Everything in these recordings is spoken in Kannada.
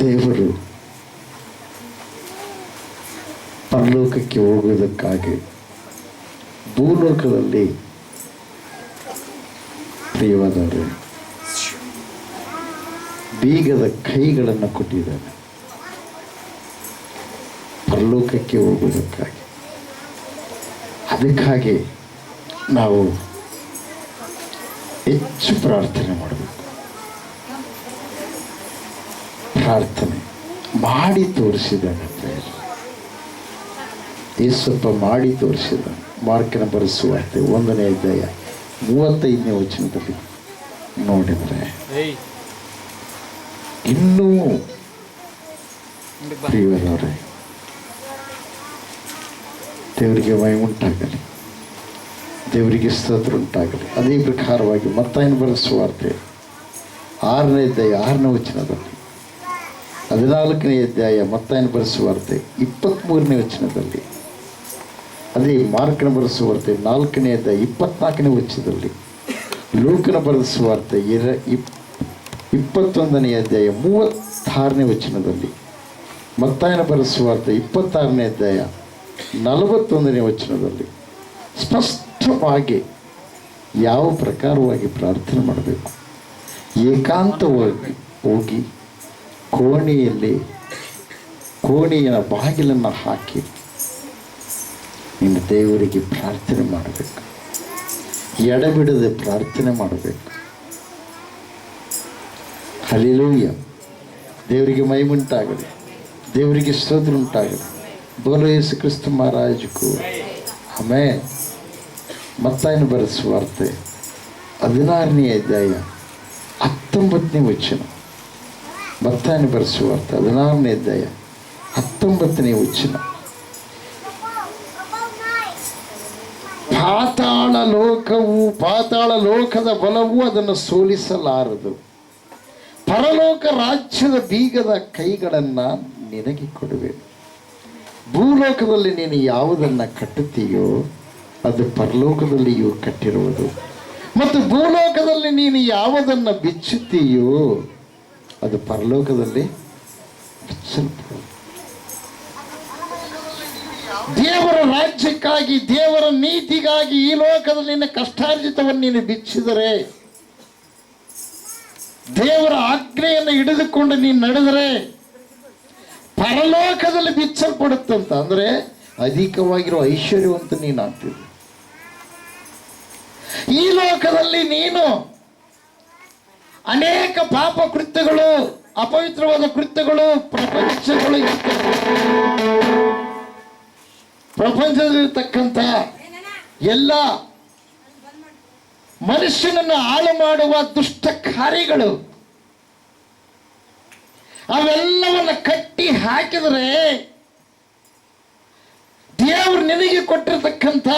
ದೇವರು ಪರಲೋಕಕ್ಕೆ ಹೋಗುವುದಕ್ಕಾಗಿ ಭೂಲೋಕದಲ್ಲಿ ಪ್ರಿಯವಾದವರು ಬೀಗದ ಕೈಗಳನ್ನು ಕೊಟ್ಟಿದ್ದಾನೆ ಪರಲೋಕಕ್ಕೆ ಹೋಗುವುದಕ್ಕಾಗಿ. ಅದಕ್ಕಾಗಿ ನಾವು ಹೆಚ್ಚು ಪ್ರಾರ್ಥನೆ ಮಾಡಬೇಕು. ಪ್ರಾರ್ಥನೆ ಮಾಡಿ ತೋರಿಸಿದ್ದಾನೆ. ಯೇಸಪ್ಪ ಮಾಡಿ ತೋರಿಸಿದ್ದಾನೆ. ಮಾರ್ಕನ ಬರೆಸುವಾರ್ತೆ 1ನೇ ಅಧ್ಯಾಯ 35ನೇ ವಚನದಲ್ಲಿ ನೋಡಿದರೆ ಇನ್ನೂ ಪ್ರಿಯರವರೇ, ದೇವರಿಗೆ ಮಹಿಮೆ ಉಂಟಾಗಲಿ, ದೇವರಿಗೆ ಸ್ತೋತ್ರ ಉಂಟಾಗಲಿ. ಅದೇ ಪ್ರಕಾರವಾಗಿ ಮತ್ತಾಯನ ಬರೆಸುವಾರ್ತೆ 6ನೇ ಅಧ್ಯಾಯ 6ನೇ ವಚನದಲ್ಲಿ, 14ನೇ ಅಧ್ಯಾಯ ಮತ್ತಾಯನ ಬರೆಸುವಾರ್ತೆ 23ನೇ ವಚನದಲ್ಲಿ, ಅದೇ ಮಾರ್ಕನ ಬರೆಸುವಾರ್ತೆ 4ನೇ ಅಧ್ಯಾಯ 24ನೇ ವಚನದಲ್ಲಿ, ಲೂಕನ ಬರೆಸುವಾರ್ತೆ 21ನೇ ಅಧ್ಯಾಯ 36ನೇ ವಚನದಲ್ಲಿ, ಮತ್ತಾಯನ ಬರೆಸುವಾರ್ತೆ 26ನೇ ಅಧ್ಯಾಯ 41ನೇ ವಚನದಲ್ಲಿ ಸ್ಪಷ್ಟವಾಗಿ ಯಾವ ಪ್ರಕಾರವಾಗಿ ಪ್ರಾರ್ಥನೆ ಮಾಡಬೇಕು. ಏಕಾಂತವಾಗಿ ಹೋಗಿ ಕೋಣೆಯ ಬಾಗಿಲನ್ನು ಹಾಕಿ ನಿನ್ನ ದೇವರಿಗೆ ಪ್ರಾರ್ಥನೆ ಮಾಡಬೇಕು. ಎಡಬಿಡದೆ ಪ್ರಾರ್ಥನೆ ಮಾಡಬೇಕು. ಹಲ್ಲೆಲೂಯಾ. ದೇವರಿಗೆ ಮಹಿಮೆ ಉಂಟಾಗಲಿ, ದೇವರಿಗೆ ಸ್ತೋತ್ರ ಉಂಟಾಗಲಿ. ಬೋಲೋ ಯೇಸು ಕ್ರಿಸ್ತ ಮಹಾರಾಜಕ್ಕೂ ಆಮೆನ್. ಮತ್ತಾಯನ ಬರೆಸುವಾರ್ತೆ 16ನೇ ಅಧ್ಯಾಯ 19ನೇ ವಚನ. ಮತ್ತಾಯನ ಬರೆಸುವಾರ್ತೆ 16ನೇ ಅಧ್ಯಾಯ 19ನೇ ವಚನ. ಪಾತಾಳ ಲೋಕದ ಬಲವು ಅದನ್ನು ಸೋಲಿಸಲಾರದು. ಪರಲೋಕ ರಾಜ್ಯದ ಬೀಗದ ಕೈಗಳನ್ನು ನಿನಗೆ ಕೊಡುವೆ. ಭೂಲೋಕದಲ್ಲಿ ನೀನು ಯಾವುದನ್ನು ಕಟ್ಟುತ್ತೀಯೋ ಅದು ಪರಲೋಕದಲ್ಲಿಯೂ ಕಟ್ಟಿರುವುದು, ಮತ್ತು ಭೂಲೋಕದಲ್ಲಿ ನೀನು ಯಾವುದನ್ನು ಬಿಚ್ಚುತ್ತೀಯೋ ಅದು ಪರಲೋಕದಲ್ಲಿ ಬಿಚ್ಚಲ್ಪಡುವುದು. ದೇವರ ರಾಜ್ಯಕ್ಕಾಗಿ, ದೇವರ ನೀತಿಗಾಗಿ ಈ ಲೋಕದಲ್ಲಿ ನಿನ್ನ ಕಷ್ಟಾರ್ಜಿತವನ್ನು ನೀನು ಬಿಚ್ಚಿದರೆ, ದೇವರ ಆಜ್ಞೆಯನ್ನು ಹಿಡಿದುಕೊಂಡು ನೀನು ನಡೆದರೆ ಪರಲೋಕದಲ್ಲಿ ಬಿಚ್ಚಲ್ಪಡುತ್ತಂತ. ಅಂದರೆ ಅಧಿಕವಾಗಿರೋ ಐಶ್ವರ್ಯವಂತ ನೀನು ಆಗ್ತಿದ್ದೆ. ಈ ಲೋಕದಲ್ಲಿ ನೀನು ಅನೇಕ ಪಾಪ ಕೃತ್ಯಗಳು, ಅಪವಿತ್ರವಾದ ಕೃತ್ಯಗಳು, ಪ್ರಪಂಚದಲ್ಲಿರ್ತಕ್ಕಂಥ ಎಲ್ಲ ಮನುಷ್ಯನನ್ನು ಹಾಳು ಮಾಡುವ ದುಷ್ಟ ಕಾರ್ಯಗಳು, ಅವೆಲ್ಲವನ್ನು ಕಟ್ಟಿ ಹಾಕಿದರೆ ದೇವರು ನಿನಗೆ ಕೊಟ್ಟಿರತಕ್ಕಂಥ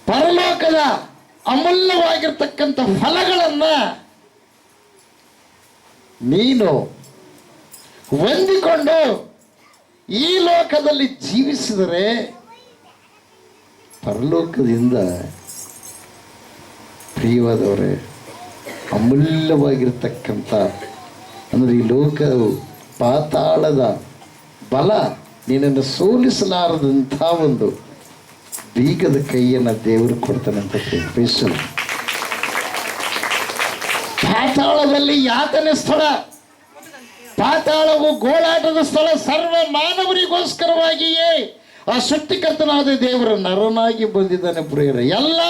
ಪರಲೋಕದ ಅಮೂಲ್ಯವಾಗಿರ್ತಕ್ಕಂಥ ಫಲಗಳನ್ನು ನೀನು ಹೊಂದಿಕೊಂಡು ಈ ಲೋಕದಲ್ಲಿ ಜೀವಿಸಿದರೆ ಪರಲೋಕದಿಂದ ಪ್ರಿಯವಾದವರೇ ಅಮೂಲ್ಯವಾಗಿರ್ತಕ್ಕಂಥ, ಅಂದರೆ ಈ ಲೋಕವು ಪಾತಾಳದ ಬಲ ನಿನ್ನನ್ನು ಸೋಲಿಸಲಾರದಂಥ ಒಂದು ಬೀಗದ ಕೈಯನ್ನು ದೇವರು ಕೊಡ್ತಾನೆ ಅಂತ ತಿಳಿಸಲು. ಪಾತಾಳದಲ್ಲಿ ಯಾತನೆ ಸ್ಥಳ, ಪಾತಾಳವು ಗೋಳಾಟದ ಸ್ಥಳ. ಸರ್ವ ಮಾನವರಿಗೋಸ್ಕರವಾಗಿಯೇ ಆ ಸೃಷ್ಟಿಕರ್ತನಾದ ದೇವರು ನರನಾಗಿ ಬಂದಿದ್ದಾನೆ. ಪ್ರಿಯರೇ, ಎಲ್ಲ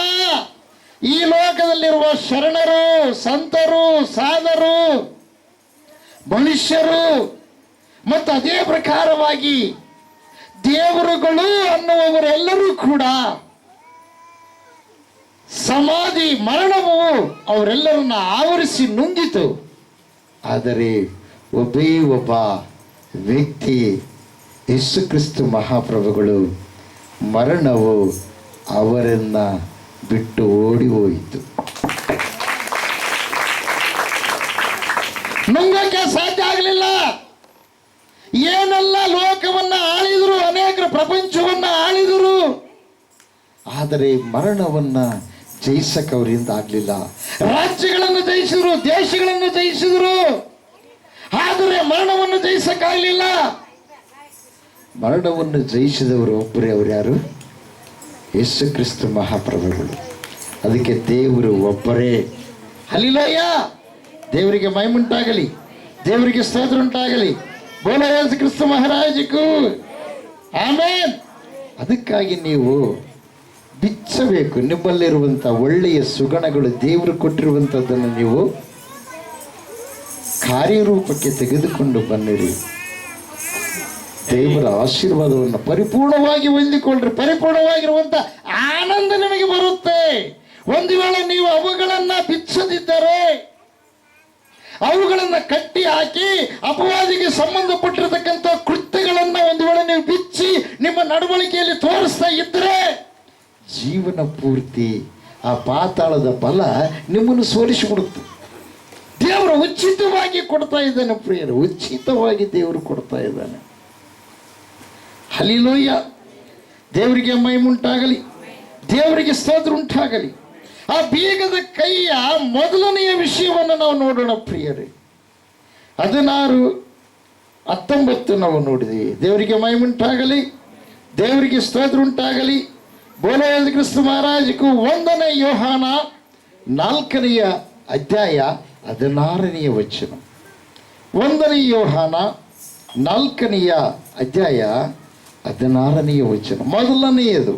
ಈ ಲೋಕದಲ್ಲಿರುವ ಶರಣರು, ಸಂತರು, ಸಾಧರು, ಮನುಷ್ಯರು ಮತ್ತು ಅದೇ ಪ್ರಕಾರವಾಗಿ ದೇವರುಗಳು ಅನ್ನುವವರೆಲ್ಲರೂ ಕೂಡ ಸಮಾಧಿ ಮರಣವು ಅವರೆಲ್ಲರನ್ನ ಆವರಿಸಿ ನುಂಗಿತು. ಆದರೆ ಒಬ್ಬ ವ್ಯಕ್ತಿ ಯೇಸು ಕ್ರಿಸ್ತ ಮಹಾಪ್ರಭುಗಳು ಮರಣವು ಅವರನ್ನ ಬಿಟ್ಟು ಓಡಿ ಹೋಯಿತು. ನುಂಗಕ್ಕೆ ಸಾಧ್ಯ ಆಗಲಿಲ್ಲ. ಏನೆಲ್ಲ ಲೋಕವನ್ನ ಆಳಿದರು, ಅನೇಕರ ಪ್ರಪಂಚವನ್ನ ಆಳಿದರು, ಆದರೆ ಮರಣವನ್ನ ಜಯಿಸಕ್ಕೆ ಅವರಿಂದ ಆಗಲಿಲ್ಲ. ರಾಜ್ಯಗಳನ್ನು ಜಯಿಸಿದ್ರು, ದೇಶಗಳನ್ನು ಜಯಿಸಿದ್ರು, ಆದರೆ ಮರಣವನ್ನು ಜಯಿಸಕ್ಕಾಗಲಿಲ್ಲ. ಮರಣವನ್ನು ಜಯಿಸಿದವರು ಒಬ್ಬರೇ, ಅವರು ಯಾರು? ಯೇಸು ಕ್ರಿಸ್ತ ಮಹಾಪ್ರಭುಗಳು. ಅದಕ್ಕೆ ದೇವರು ಒಬ್ಬರೇ. ಹಲ್ಲೆಲೂಯಾ. ದೇವರಿಗೆ ಮಹಿಮುಂಟಾಗಲಿ, ದೇವರಿಗೆ ಸ್ತೋತ್ರ ಉಂಟಾಗಲಿ. ಬೋಲೋ ಯೇಸು ಕ್ರಿಸ್ತ ಮಹಾರಾಜಕ್ಕೂ ಆಮೆನ್. ಅದಕ್ಕಾಗಿ ನೀವು ಬಿಚ್ಚಬೇಕು. ನಿಮ್ಮಲ್ಲಿರುವಂಥ ಒಳ್ಳೆಯ ಸುಗುಣಗಳು, ದೇವರು ಕೊಟ್ಟಿರುವಂಥದ್ದನ್ನು ನೀವು ಕಾರ್ಯರೂಪಕ್ಕೆ ತೆಗೆದುಕೊಂಡು ಬನ್ನಿರಿ. ದೇವರ ಆಶೀರ್ವಾದವನ್ನು ಪರಿಪೂರ್ಣವಾಗಿ ಹೊಂದಿಕೊಳ್ಳ್ರಿ. ಪರಿಪೂರ್ಣವಾಗಿರುವಂಥ ಆನಂದ ನಿಮಗೆ ಬರುತ್ತೆ. ಒಂದು ವೇಳೆ ನೀವು ಅವುಗಳನ್ನು ಬಿಚ್ಚದಿದ್ದರೆ, ಅವುಗಳನ್ನು ಕಟ್ಟಿ ಹಾಕಿ ಅಪವಾದಿಗೆ ಸಂಬಂಧಪಟ್ಟಿರತಕ್ಕಂಥ ಕೃತ್ಯಗಳನ್ನು ಒಂದು ವೇಳೆ ನೀವು ಬಿಚ್ಚಿ ನಿಮ್ಮ ನಡವಳಿಕೆಯಲ್ಲಿ ತೋರಿಸ್ತಾ ಇದ್ದರೆ, ಜೀವನ ಪೂರ್ತಿ ಆ ಪಾತಾಳದ ಫಲ ನಿಮ್ಮನ್ನು ಸೋಲಿಸಿಬಿಡುತ್ತೆ. ದೇವರು ಉಚಿತವಾಗಿ ಕೊಡ್ತಾ ಇದ್ದಾನೆ ಪ್ರಿಯರು, ಉಚಿತವಾಗಿ ದೇವರು ಕೊಡ್ತಾ ಇದ್ದಾನೆ. ಹಲ್ಲೆಲೂಯಾ. ದೇವರಿಗೆ ಮಹಿಮುಂಟಾಗಲಿ, ದೇವರಿಗೆ ಸ್ತೋತ್ರ ಉಂಟಾಗಲಿ. ಆ ಬೀಗದ ಕೈಯ ಮೊದಲನೆಯ ವಿಷಯವನ್ನು ನಾವು ನೋಡೋಣ ಪ್ರಿಯರೇ. 16-19 ನಾವು ನೋಡಿದ್ವಿ. ದೇವರಿಗೆ ಮಹಿಮುಂಟಾಗಲಿ, ದೇವರಿಗೆ ಸ್ತೋತ್ರ ಉಂಟಾಗಲಿ. ಬೋಲೋ ಯೇಸು ಕ್ರಿಸ್ತ ಮಹಾರಾಜಕ್ಕೂ. 1 ಯೋಹಾನ 4ನೇ ಅಧ್ಯಾಯ 16ನೇ ವಚನ. 1 ಯೋಹಾನ 4ನೇ ಅಧ್ಯಾಯ 16ನೇ ವಚನ. ಮೊದಲನೆಯದು,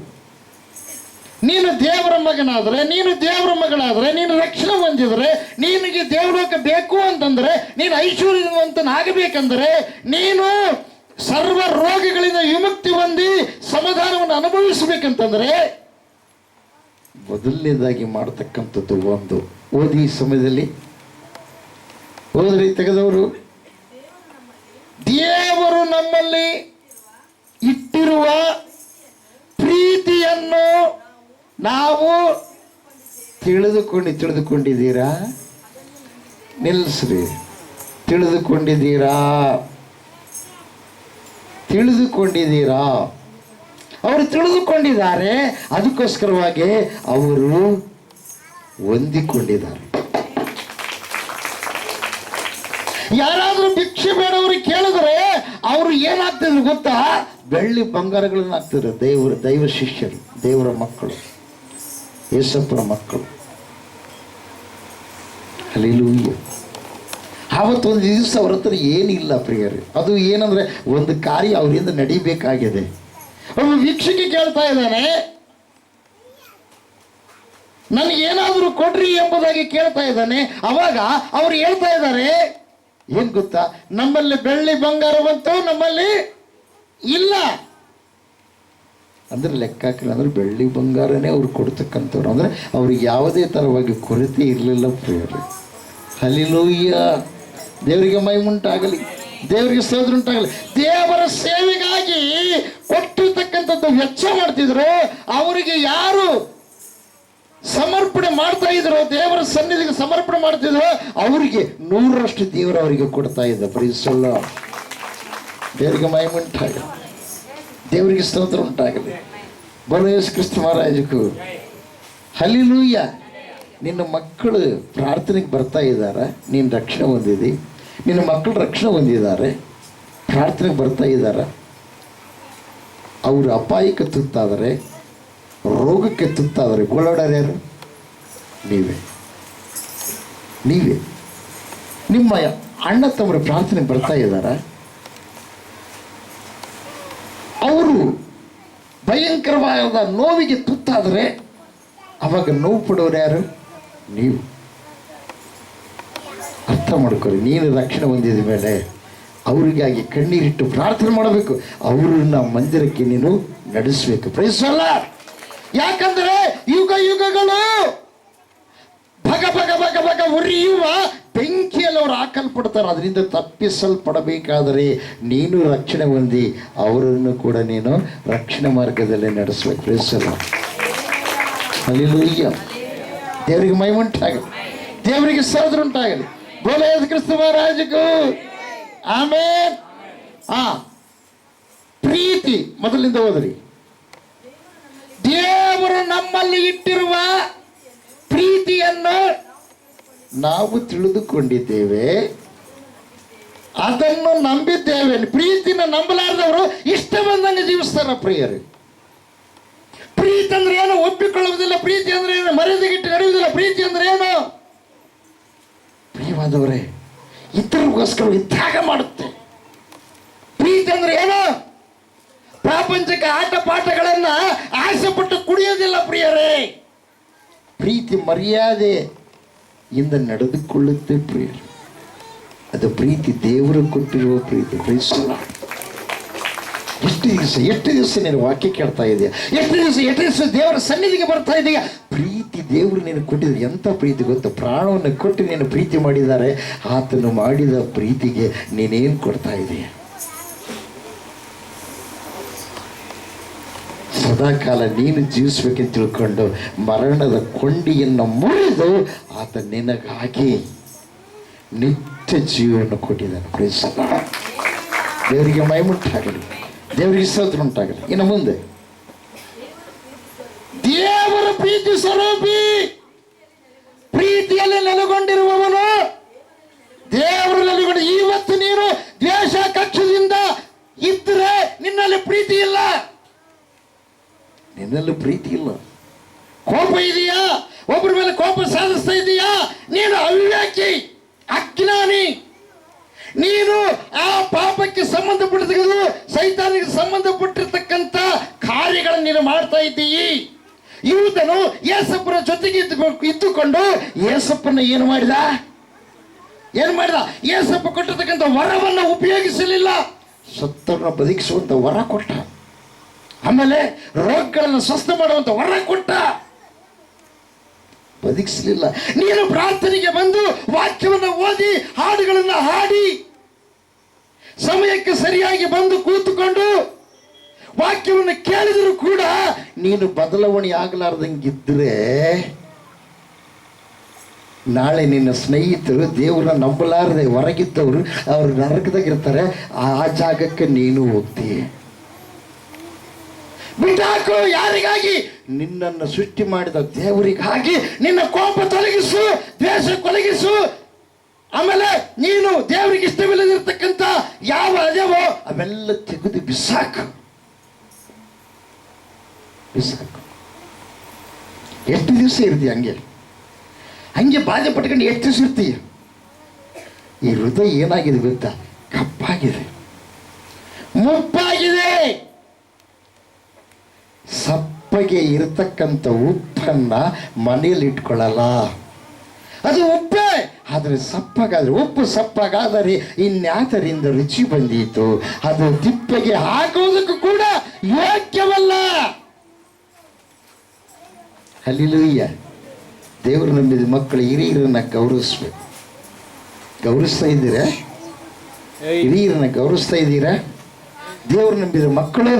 ನೀನು ದೇವರ ಮಗನಾದರೆ, ನೀನು ದೇವರ ಮಗಳಾದರೆ, ನೀನು ರಕ್ಷಣೆ ಹೊಂದಿದರೆ, ನಿನಗೆ ದೇವಲೋಕ ಬೇಕು ಅಂತಂದರೆ, ನೀನು ಐಶ್ವರ್ಯವಂತನಾಗಬೇಕಂದರೆ, ನೀನು ಸರ್ವ ರೋಗಗಳಿಂದ ವಿಮುಕ್ತಿ ಹೊಂದಿ ಸಮಾಧಾನವನ್ನು ಅನುಭವಿಸಬೇಕಂತಂದರೆ, ಮೊದಲನೇದಾಗಿ ಮಾಡತಕ್ಕಂಥದ್ದು ಒಂದು, ಓದಿ ಈ ಸಮಯದಲ್ಲಿ ಓದ್ರಿ ತೆಗೆದವರು. ದೇವರು ನಮ್ಮಲ್ಲಿ ಇಟ್ಟಿರುವ ಪ್ರೀತಿಯನ್ನು ನಾವು ತಿಳಿದುಕೊಂಡಿದ್ದೀರಾ? ನಿಲ್ಲಿಸ್ರಿ. ತಿಳಿದುಕೊಂಡಿದ್ದೀರಾ? ಅವರು ತಿಳಿದುಕೊಂಡಿದ್ದಾರೆ, ಅದಕ್ಕೋಸ್ಕರವಾಗಿ ಅವರು ಹೊಂದಿಕೊಂಡಿದ್ದಾರೆ. ಯಾರಾದರೂ ಭಿಕ್ಷೆ ಬೇಡವರು ಕೇಳಿದ್ರೆ ಅವರು ಏನಾಗ್ತಿದ್ರು ಗೊತ್ತಾ? ಬೆಳ್ಳಿ ಬಂಗಾರಗಳನ್ನ ಆಗ್ತಿದ್ರು. ದೈವ ಶಿಷ್ಯರು, ದೇವರ ಮಕ್ಕಳು, ಯೇಸಪ್ಪನ ಮಕ್ಕಳು. ಹಲ್ಲೆಲೂಯಾ. ಆವತ್ತೊಂದು ದಿವಸ ಅವ್ರ ಹತ್ರ ಏನಿಲ್ಲ ಪ್ರಿಯರೇ. ಅದು ಏನಂದ್ರೆ, ಒಂದು ಕಾರ್ಯ ಅವರಿಂದ ನಡಿಬೇಕಾಗಿದೆ. ಅವನು ಭಿಕ್ಷೆಗೆ ಕೇಳ್ತಾ ಇದ್ದಾನೆ, ನನಗೇನಾದರೂ ಕೊಡ್ರಿ ಎಂಬುದಾಗಿ ಕೇಳ್ತಾ ಇದ್ದಾನೆ. ಅವಾಗ ಅವ್ರು ಹೇಳ್ತಾ ಇದ್ದಾರೆ, ಏನ್ ಗೊತ್ತಾ, ನಮ್ಮಲ್ಲಿ ಬೆಳ್ಳಿ ಬಂಗಾರವಂತೂ ನಮ್ಮಲ್ಲಿ ಇಲ್ಲ. ಅಂದ್ರೆ ಲೆಕ್ಕ ಹಾಕಿಲ್ಲ ಅಂದ್ರೆ ಬೆಳ್ಳಿ ಬಂಗಾರನೇ ಅವ್ರು ಕೊಡ್ತಕ್ಕಂಥವ್ರು. ಅಂದ್ರೆ ಅವ್ರಿಗೆ ಯಾವುದೇ ಥರವಾಗಿ ಕೊರತೆ ಇರಲಿಲ್ಲ ಪ್ರಿಯರೇ. ಹಲ್ಲೆಲೂಯಾ. ದೇವರಿಗೆ ಮಹಿಮುಂಟಾಗಲಿ, ದೇವರಿಗೆ ಸ್ತೋತ್ರ ಉಂಟಾಗಲಿ. ದೇವರ ಸೇವೆಗಾಗಿ ಕೊಟ್ಟಿರ್ತಕ್ಕಂಥದ್ದು ವೆಚ್ಚ ಮಾಡ್ತಿದ್ರು. ಅವರಿಗೆ ಯಾರು ಸಮರ್ಪಣೆ ಮಾಡ್ತಾ ಇದ್ರು, ದೇವರ ಸನ್ನಿಧಿಗೆ ಸಮರ್ಪಣೆ ಮಾಡ್ತಿದ್ರು, ಅವರಿಗೆ 100ರಷ್ಟು ದೇವರು ಅವರಿಗೆ ಕೊಡ್ತಾ ಇದ್ದ. Praise the Lord. ದೇವರಿಗೆ ಮಹಿಮುಂಟಾಗಲಿ, ದೇವರಿಗೆ ಸ್ತೋತ್ರ ಉಂಟಾಗಲಿ. ಬೋಲೋ ಯೇಸು ಕ್ರಿಸ್ತ ಮಹಾರಾಜಕ್ಕೂ ಹಲ್ಲೆಲೂಯಾ. ನಿನ್ನ ಮಕ್ಕಳು ಪ್ರಾರ್ಥನೆಗೆ ಬರ್ತಾ ಇದ್ದಾರೆ, ನೀನು ರಕ್ಷಣೆ ಹೊಂದಿದಿ. ನಿನ್ನ ಮಕ್ಕಳು ರಕ್ಷಣೆ ಹೊಂದಿದ್ದಾರೆ, ಪ್ರಾರ್ಥನೆಗೆ ಬರ್ತಾ ಇದ್ದಾರೆ. ಅವರು ಅಪಾಯಕ್ಕೆ ತುತ್ತಾದರೆ, ರೋಗಕ್ಕೆ ತುತ್ತಾದರೆ ಗೋಳಾಡೋರು ಯಾರು? ನೀವೇ. ನಿಮ್ಮ ಅಣ್ಣ ತಮ್ಮರು ಪ್ರಾರ್ಥನೆಗೆ ಬರ್ತಾ ಇದ್ದಾರೆ, ಅವರು ಭಯಂಕರವಾದ ನೋವಿಗೆ ತುತ್ತಾದರೆ ಅವಾಗ ನೋವು ಪಡೋರು ಯಾರು? ನೀವು. ಅರ್ಥ ಮಾಡ್ಕೊಳ್ಳಿ. ನೀನು ರಕ್ಷಣೆ ಹೊಂದಿದ ಮೇಲೆ ಅವರಿಗಾಗಿ ಕಣ್ಣೀರಿಟ್ಟು ಪ್ರಾರ್ಥನೆ ಮಾಡಬೇಕು. ಅವರನ್ನ ಮಂದಿರಕ್ಕೆ ನೀನು ನಡೆಸಬೇಕು. Praise the Lord. ಯಾಕಂದ್ರೆ ಯುಗಗಳು ಭಗ ಭಗ ಭಗ ಭಗ ಉರಿಯುವ ಬೆಂಕಿಯಲ್ಲಿ ಅವರು ಹಾಕಲ್ಪಡ್ತಾರೆ. ಅದರಿಂದ ತಪ್ಪಿಸಲ್ಪಡಬೇಕಾದರೆ ನೀನು ರಕ್ಷಣೆ ಹೊಂದಿ ಅವರನ್ನು ಕೂಡ ನೀನು ರಕ್ಷಣೆ ಮಾರ್ಗದಲ್ಲಿ ನಡೆಸಬೇಕು. Praise the Lord. ಹಲ್ಲೆಲೂಯಾ. ದೇವರಿಗೆ ಮಹಿಮುಂಟಾಗಲಿ, ದೇವರಿಗೆ ಸ್ತೋತ್ರ ಉಂಟಾಗಲಿ. ಬೋಲೋ ಯೇಸು ಕ್ರಿಸ್ತ ಮಹಾರಾಜಕ್ಕೂ ಆಮೆನ್. ಪ್ರೀತಿ ಮೊದಲಿಂದ ಓದ್ರಿ. ದೇವರು ನಮ್ಮಲ್ಲಿ ಇಟ್ಟಿರುವ ನಾವು ತಿಳಿದುಕೊಂಡಿದ್ದೇವೆ, ಅದನ್ನು ನಂಬಿದ್ದೇವೆ. ಪ್ರೀತಿನ ನಂಬಲಾರದವರು ಇಷ್ಟ ಬಂದಂಗೆ ಜೀವಿಸ್ತಾರ ಪ್ರಿಯರೇ. ಪ್ರೀತಿ ಅಂದ್ರೆ ಏನು? ಒಪ್ಪಿಕೊಳ್ಳುವುದಿಲ್ಲ. ಪ್ರೀತಿ ಅಂದ್ರೆ ಏನು? ಮರ್ಯಾದೆಗಿಟ್ಟು ನಡೆಯುವುದಿಲ್ಲ. ಪ್ರೀತಿ ಅಂದ್ರೆ ಏನು? ಪ್ರಿಯವಾದವರೇ, ಇತರರಿಗೋಸ್ಕರ ತ್ಯಾಗ ಮಾಡುತ್ತೆ. ಪ್ರೀತಿ ಅಂದ್ರೆ ಏನು? ಪ್ರಾಪಂಚಿಕ ಆಟ ಪಾಠಗಳನ್ನ ಆಸೆ ಪಟ್ಟು ಕುಡಿಯೋದಿಲ್ಲ ಪ್ರಿಯರೇ. ಪ್ರೀತಿ ಮರ್ಯಾದೆಯಿಂದ ನಡೆದುಕೊಳ್ಳುತ್ತೆ ಪ್ರಿಯರೇ. ಅದು ಪ್ರೀತಿ, ದೇವರು ಕೊಟ್ಟಿರುವ ಪ್ರೀತಿ. ಪ್ರೀತಿಸಲ್ಲ. ಎಷ್ಟು ದಿವಸ ನೀನು ವಾಕ್ಯ ಕೇಳ್ತಾ ಇದೆಯಾ? ಎಷ್ಟು ದಿವಸ ದೇವರ ಸನ್ನಿಧಿಗೆ ಬರ್ತಾ ಇದೆಯಾ? ಪ್ರೀತಿ ದೇವರು ನೀನು ಕೊಟ್ಟಿದ್ರೆ ಎಂಥ ಪ್ರೀತಿ ಗೊತ್ತು? ಪ್ರಾಣವನ್ನು ಕೊಟ್ಟು ನೀನು ಪ್ರೀತಿ ಮಾಡಿದ್ದಾರೆ. ಆತನು ಮಾಡಿದ ಪ್ರೀತಿಗೆ ನೀನೇನು ಕೊಡ್ತಾ ಇದೆಯಾ? ಸದಾಕಾಲ ನೀನು ಜೀವಿಸ್ಬೇಕೆಂದು ತಿಳ್ಕೊಂಡು ಮರಣದ ಕೊಂಡಿಯನ್ನು ಮುರಿದು ಆತ ನಿನಗಾಗಿ ನಿತ್ಯ ಜೀವವನ್ನು ಕೊಟ್ಟಿದ್ದಾನೆ. ಪ್ರೀತಿಸಲ್ಲ. ದೇವರಿಗೆ ಮಹಿಮುಂಟಾಗಲಿ, ದೇವರಿಗೆ ಸ್ತೋತ್ರ ಉಂಟಾಗಲಿ. ಇನ್ನು ಮುಂದೆ ದೇವರ ಪ್ರೀತಿ ಸ್ವರೂಪಿ, ಪ್ರೀತಿಯಲ್ಲಿ ನೆಲೆಗೊಂಡಿರುವವನು ದೇವರು ನೆಲೆಗೊಂಡು. ಇವತ್ತು ನೀನು ದ್ವೇಷ ಕಕ್ಷದಿಂದ ಇದ್ದರೆ ನಿನ್ನಲ್ಲಿ ಪ್ರೀತಿ ಇಲ್ಲ. ನಿನ್ನಲ್ಲಿ ಪ್ರೀತಿ ಇಲ್ಲ. ಕೋಪ ಇದೆಯಾ? ಒಬ್ಬರ ಮೇಲೆ ಕೋಪ ಸಾಧಿಸ್ತಾ ಇದೆಯಾ? ನೀನು ಅವಿವೇಕಿ, ಅಜ್ಞಾನಿ. ನೀನು ಆ ಪಾಪಕ್ಕೆ ಸಂಬಂಧಪಟ್ಟಿದ್ದು, ಸೈತಾನಿಗೆ ಸಂಬಂಧಪಟ್ಟಿರ್ತಕ್ಕಂಥ ಕಾರ್ಯಗಳನ್ನು ನೀನು ಮಾಡ್ತಾ ಇದ್ದೀಯಿ. ಯೂದನು ಯೇಸಪ್ಪನ ಜೊತೆಗೆ ಇದ್ದುಕೊಂಡು ಯೇಸಪ್ಪನ ಏನು ಮಾಡಿದ? ಯೇಸಪ್ಪ ಕೊಟ್ಟಿರ್ತಕ್ಕಂಥ ವರವನ್ನು ಉಪಯೋಗಿಸಲಿಲ್ಲ. ಸತ್ತರನ್ನ ಬದುಕಿಸುವಂತ ವರ ಕೊಟ್ಟ. ಆಮೇಲೆ ರೋಗಗಳನ್ನು ಸ್ವಸ್ಥ ಮಾಡುವಂತ ವರ ಕೊಟ್ಟ. ಬದುಕಿಸಲಿಲ್ಲ. ನೀನು ಪ್ರಾರ್ಥನೆಗೆ ಬಂದು ವಾಕ್ಯವನ್ನು ಓದಿ ಹಾಡುಗಳನ್ನು ಹಾಡಿ ಸಮಯಕ್ಕೆ ಸರಿಯಾಗಿ ಬಂದು ಕೂತುಕೊಂಡು ವಾಕ್ಯವನ್ನು ಕೇಳಿದರೂ ಕೂಡ ನೀನು ಬದಲಾವಣೆ ಆಗಲಾರ್ದಂಗಿದ್ರೆ ನಾಳೆ ನಿನ್ನ ಸ್ನೇಹಿತರು ದೇವರನ್ನ ನಂಬಲಾರದೆ ಹೊರಗಿದ್ದವರು ಅವರು ನರಕದಾಗಿರ್ತಾರೆ. ಆ ಜಾಗಕ್ಕೆ ನೀನು ಹೋಗ್ತೀಯ. ಬಿಟ್ಟಾಕು. ಯಾರಿಗಾಗಿ? ನಿನ್ನನ್ನು ಸೃಷ್ಟಿ ಮಾಡಿದ ದೇವರಿಗಾಗಿ. ನಿನ್ನ ಕೋಪ ತೊಲಗಿಸು, ದ್ವೇಷ ಕೊಲಗಿಸು. ಆಮೇಲೆ ನೀನು ದೇವರಿಗೆ ಇಷ್ಟವಿಲ್ಲದಿರ್ತಕ್ಕಂಥ ಯಾವ ಅದೇವೋ ಅವೆಲ್ಲ ತೆಗೆದು ಬಿಸಾಕು. ಎಷ್ಟು ದಿವಸ ಇರ್ತೀಯ ಹಂಗೆ ಬಾಧೆ ಪಟ್ಕೊಂಡು ಎಷ್ಟು ದಿವಸ ಇರ್ತೀಯ? ಈ ಹೃದಯ ಏನಾಗಿದೆ ಗೊತ್ತಾ? ಕಪ್ಪಾಗಿದೆ, ಮುಪ್ಪಾಗಿದೆ. ಸಪ್ಪಗೆ ಇರತಕ್ಕಂಥ ಉಪ್ಪನ್ನ ಮನೆಯಲ್ಲಿ ಇಟ್ಕೊಳ್ಳಲ್ಲ. ಅದು ಉಪ್ಪೇ, ಆದರೆ ಸಪ್ಪಗಾದ್ರೆ, ಉಪ್ಪು ಸಪ್ಪಗಾದರೆ ಇನ್ಯಾತರಿಂದ ರುಚಿ ಬಂದೀತು? ಅದು ತಿಪ್ಪೆಗೆ ಹಾಕೋದಕ್ಕೂ ಕೂಡ ಯೋಗ್ಯವಲ್ಲ. ಹಲ್ಲೆಲೂಯಾ. ದೇವರು ನಂಬಿದ ಮಕ್ಕಳು ಹಿರಿಯರನ್ನ ಗೌರವಿಸ್ಬೇಕು. ಗೌರವಿಸ್ತಾ ಇದ್ದೀರಾ? ಹಿರಿಯರನ್ನ ಗೌರವಿಸ್ತಾ ಇದ್ದೀರಾ? ದೇವರು ನಂಬಿದ ಮಕ್ಕಳು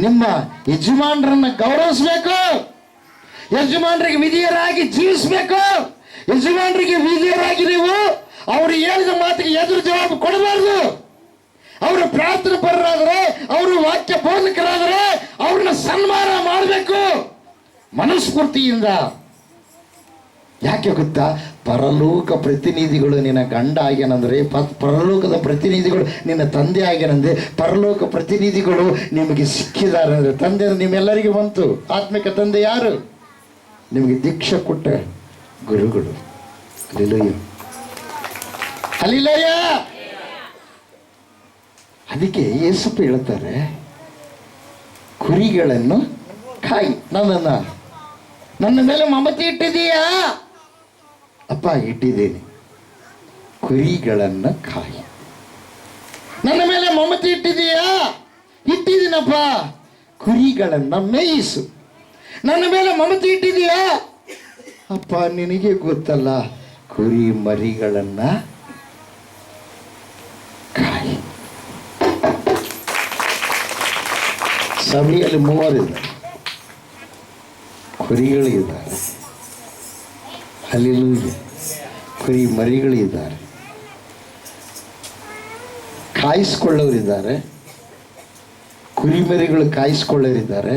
ನಿಮ್ಮ ಯಜಮಾನರನ್ನ ಗೌರವಿಸ್ಬೇಕು. ಯಜಮಾನರಿಗೆ ವಿಧೇಯರಾಗಿ ಜೀವಿಸ್ಬೇಕು. ಯಜಮಾನರಿಗೆ ವಿಧೇಯರಾಗಿ ನೀವು ಅವರು ಹೇಳಿದ ಮಾತಿಗೆ ಎದುರು ಜವಾಬು ಕೊಡಬಾರ್ದು. ಅವರು ಪ್ರಾರ್ಥನೆ ಪರರಾದರೆ, ಅವರು ವಾಕ್ಯ ಬೋಧಕರಾದರೆ ಅವ್ರನ್ನ ಸನ್ಮಾನ ಮಾಡಬೇಕು ಮನಸ್ಫೂರ್ತಿಯಿಂದ. ಯಾಕೆ ಗೊತ್ತಾ? ಪರಲೋಕ ಪ್ರತಿನಿಧಿಗಳು ನಿನ್ನ ಗಂಡ ಆಗ್ಯಾನಂದ್ರೆ, ಪರಲೋಕದ ಪ್ರತಿನಿಧಿಗಳು ನಿನ್ನ ತಂದೆ ಆಗ್ಯಾನಂದ್ರೆ, ಪರಲೋಕ ಪ್ರತಿನಿಧಿಗಳು ನಿಮಗೆ ಸಿಕ್ಕಿದ್ದಾರೆ ಅಂದರೆ, ತಂದೆ ನಿಮ್ಮೆಲ್ಲರಿಗೂ ಬಂತು. ಆತ್ಮಿಕ ತಂದೆ ಯಾರು? ನಿಮಗೆ ದೀಕ್ಷೆ ಕೊಟ್ಟ ಗುರುಗಳು. Hallelujah, hallelujah. ಅದಕ್ಕೆ ಯೇಸಪ್ಪ ಹೇಳ್ತಾರೆ, ಕುರಿಗಳನ್ನು ಕಾಯಿ. ನನ್ನ ಮೇಲೆ ಮಮತೆ ಇಟ್ಟಿದೀಯಾ? ಅಪ್ಪ, ಇಟ್ಟಿದ್ದೀನಿ. ಕುರಿಗಳನ್ನು ಕಾಯಿ. ನನ್ನ ಮೇಲೆ ಮಮತೆ ಇಟ್ಟಿದೀಯಾ? ಇಟ್ಟಿದ್ದೀನಪ್ಪ. ಕುರಿಗಳನ್ನು ಮೇಯಿಸು. ನನ್ನ ಮೇಲೆ ಮಮತೆ ಇಟ್ಟಿದೀಯಾ? ಅಪ್ಪ, ನಿನಗೆ ಗೊತ್ತಲ್ಲ, ಕುರಿ ಮರಿಗಳನ್ನ ಕಾಯಿ. ಸಭೆಯಲ್ಲಿ 3 ಇದ್ದಾರೆ, ಕುರಿಗಳಿದ್ದಾರೆ. ಹಲ್ಲೆಲೂಯಾ. ಕುರಿ ಮರಿಗಳಿದ್ದಾರೆ, ಕಾಯಿಸ್ಕೊಳ್ಳೋರಿದ್ದಾರೆ, ಕುರಿಮರಿಗಳು ಕಾಯಿಸ್ಕೊಳ್ಳೋರಿದ್ದಾರೆ,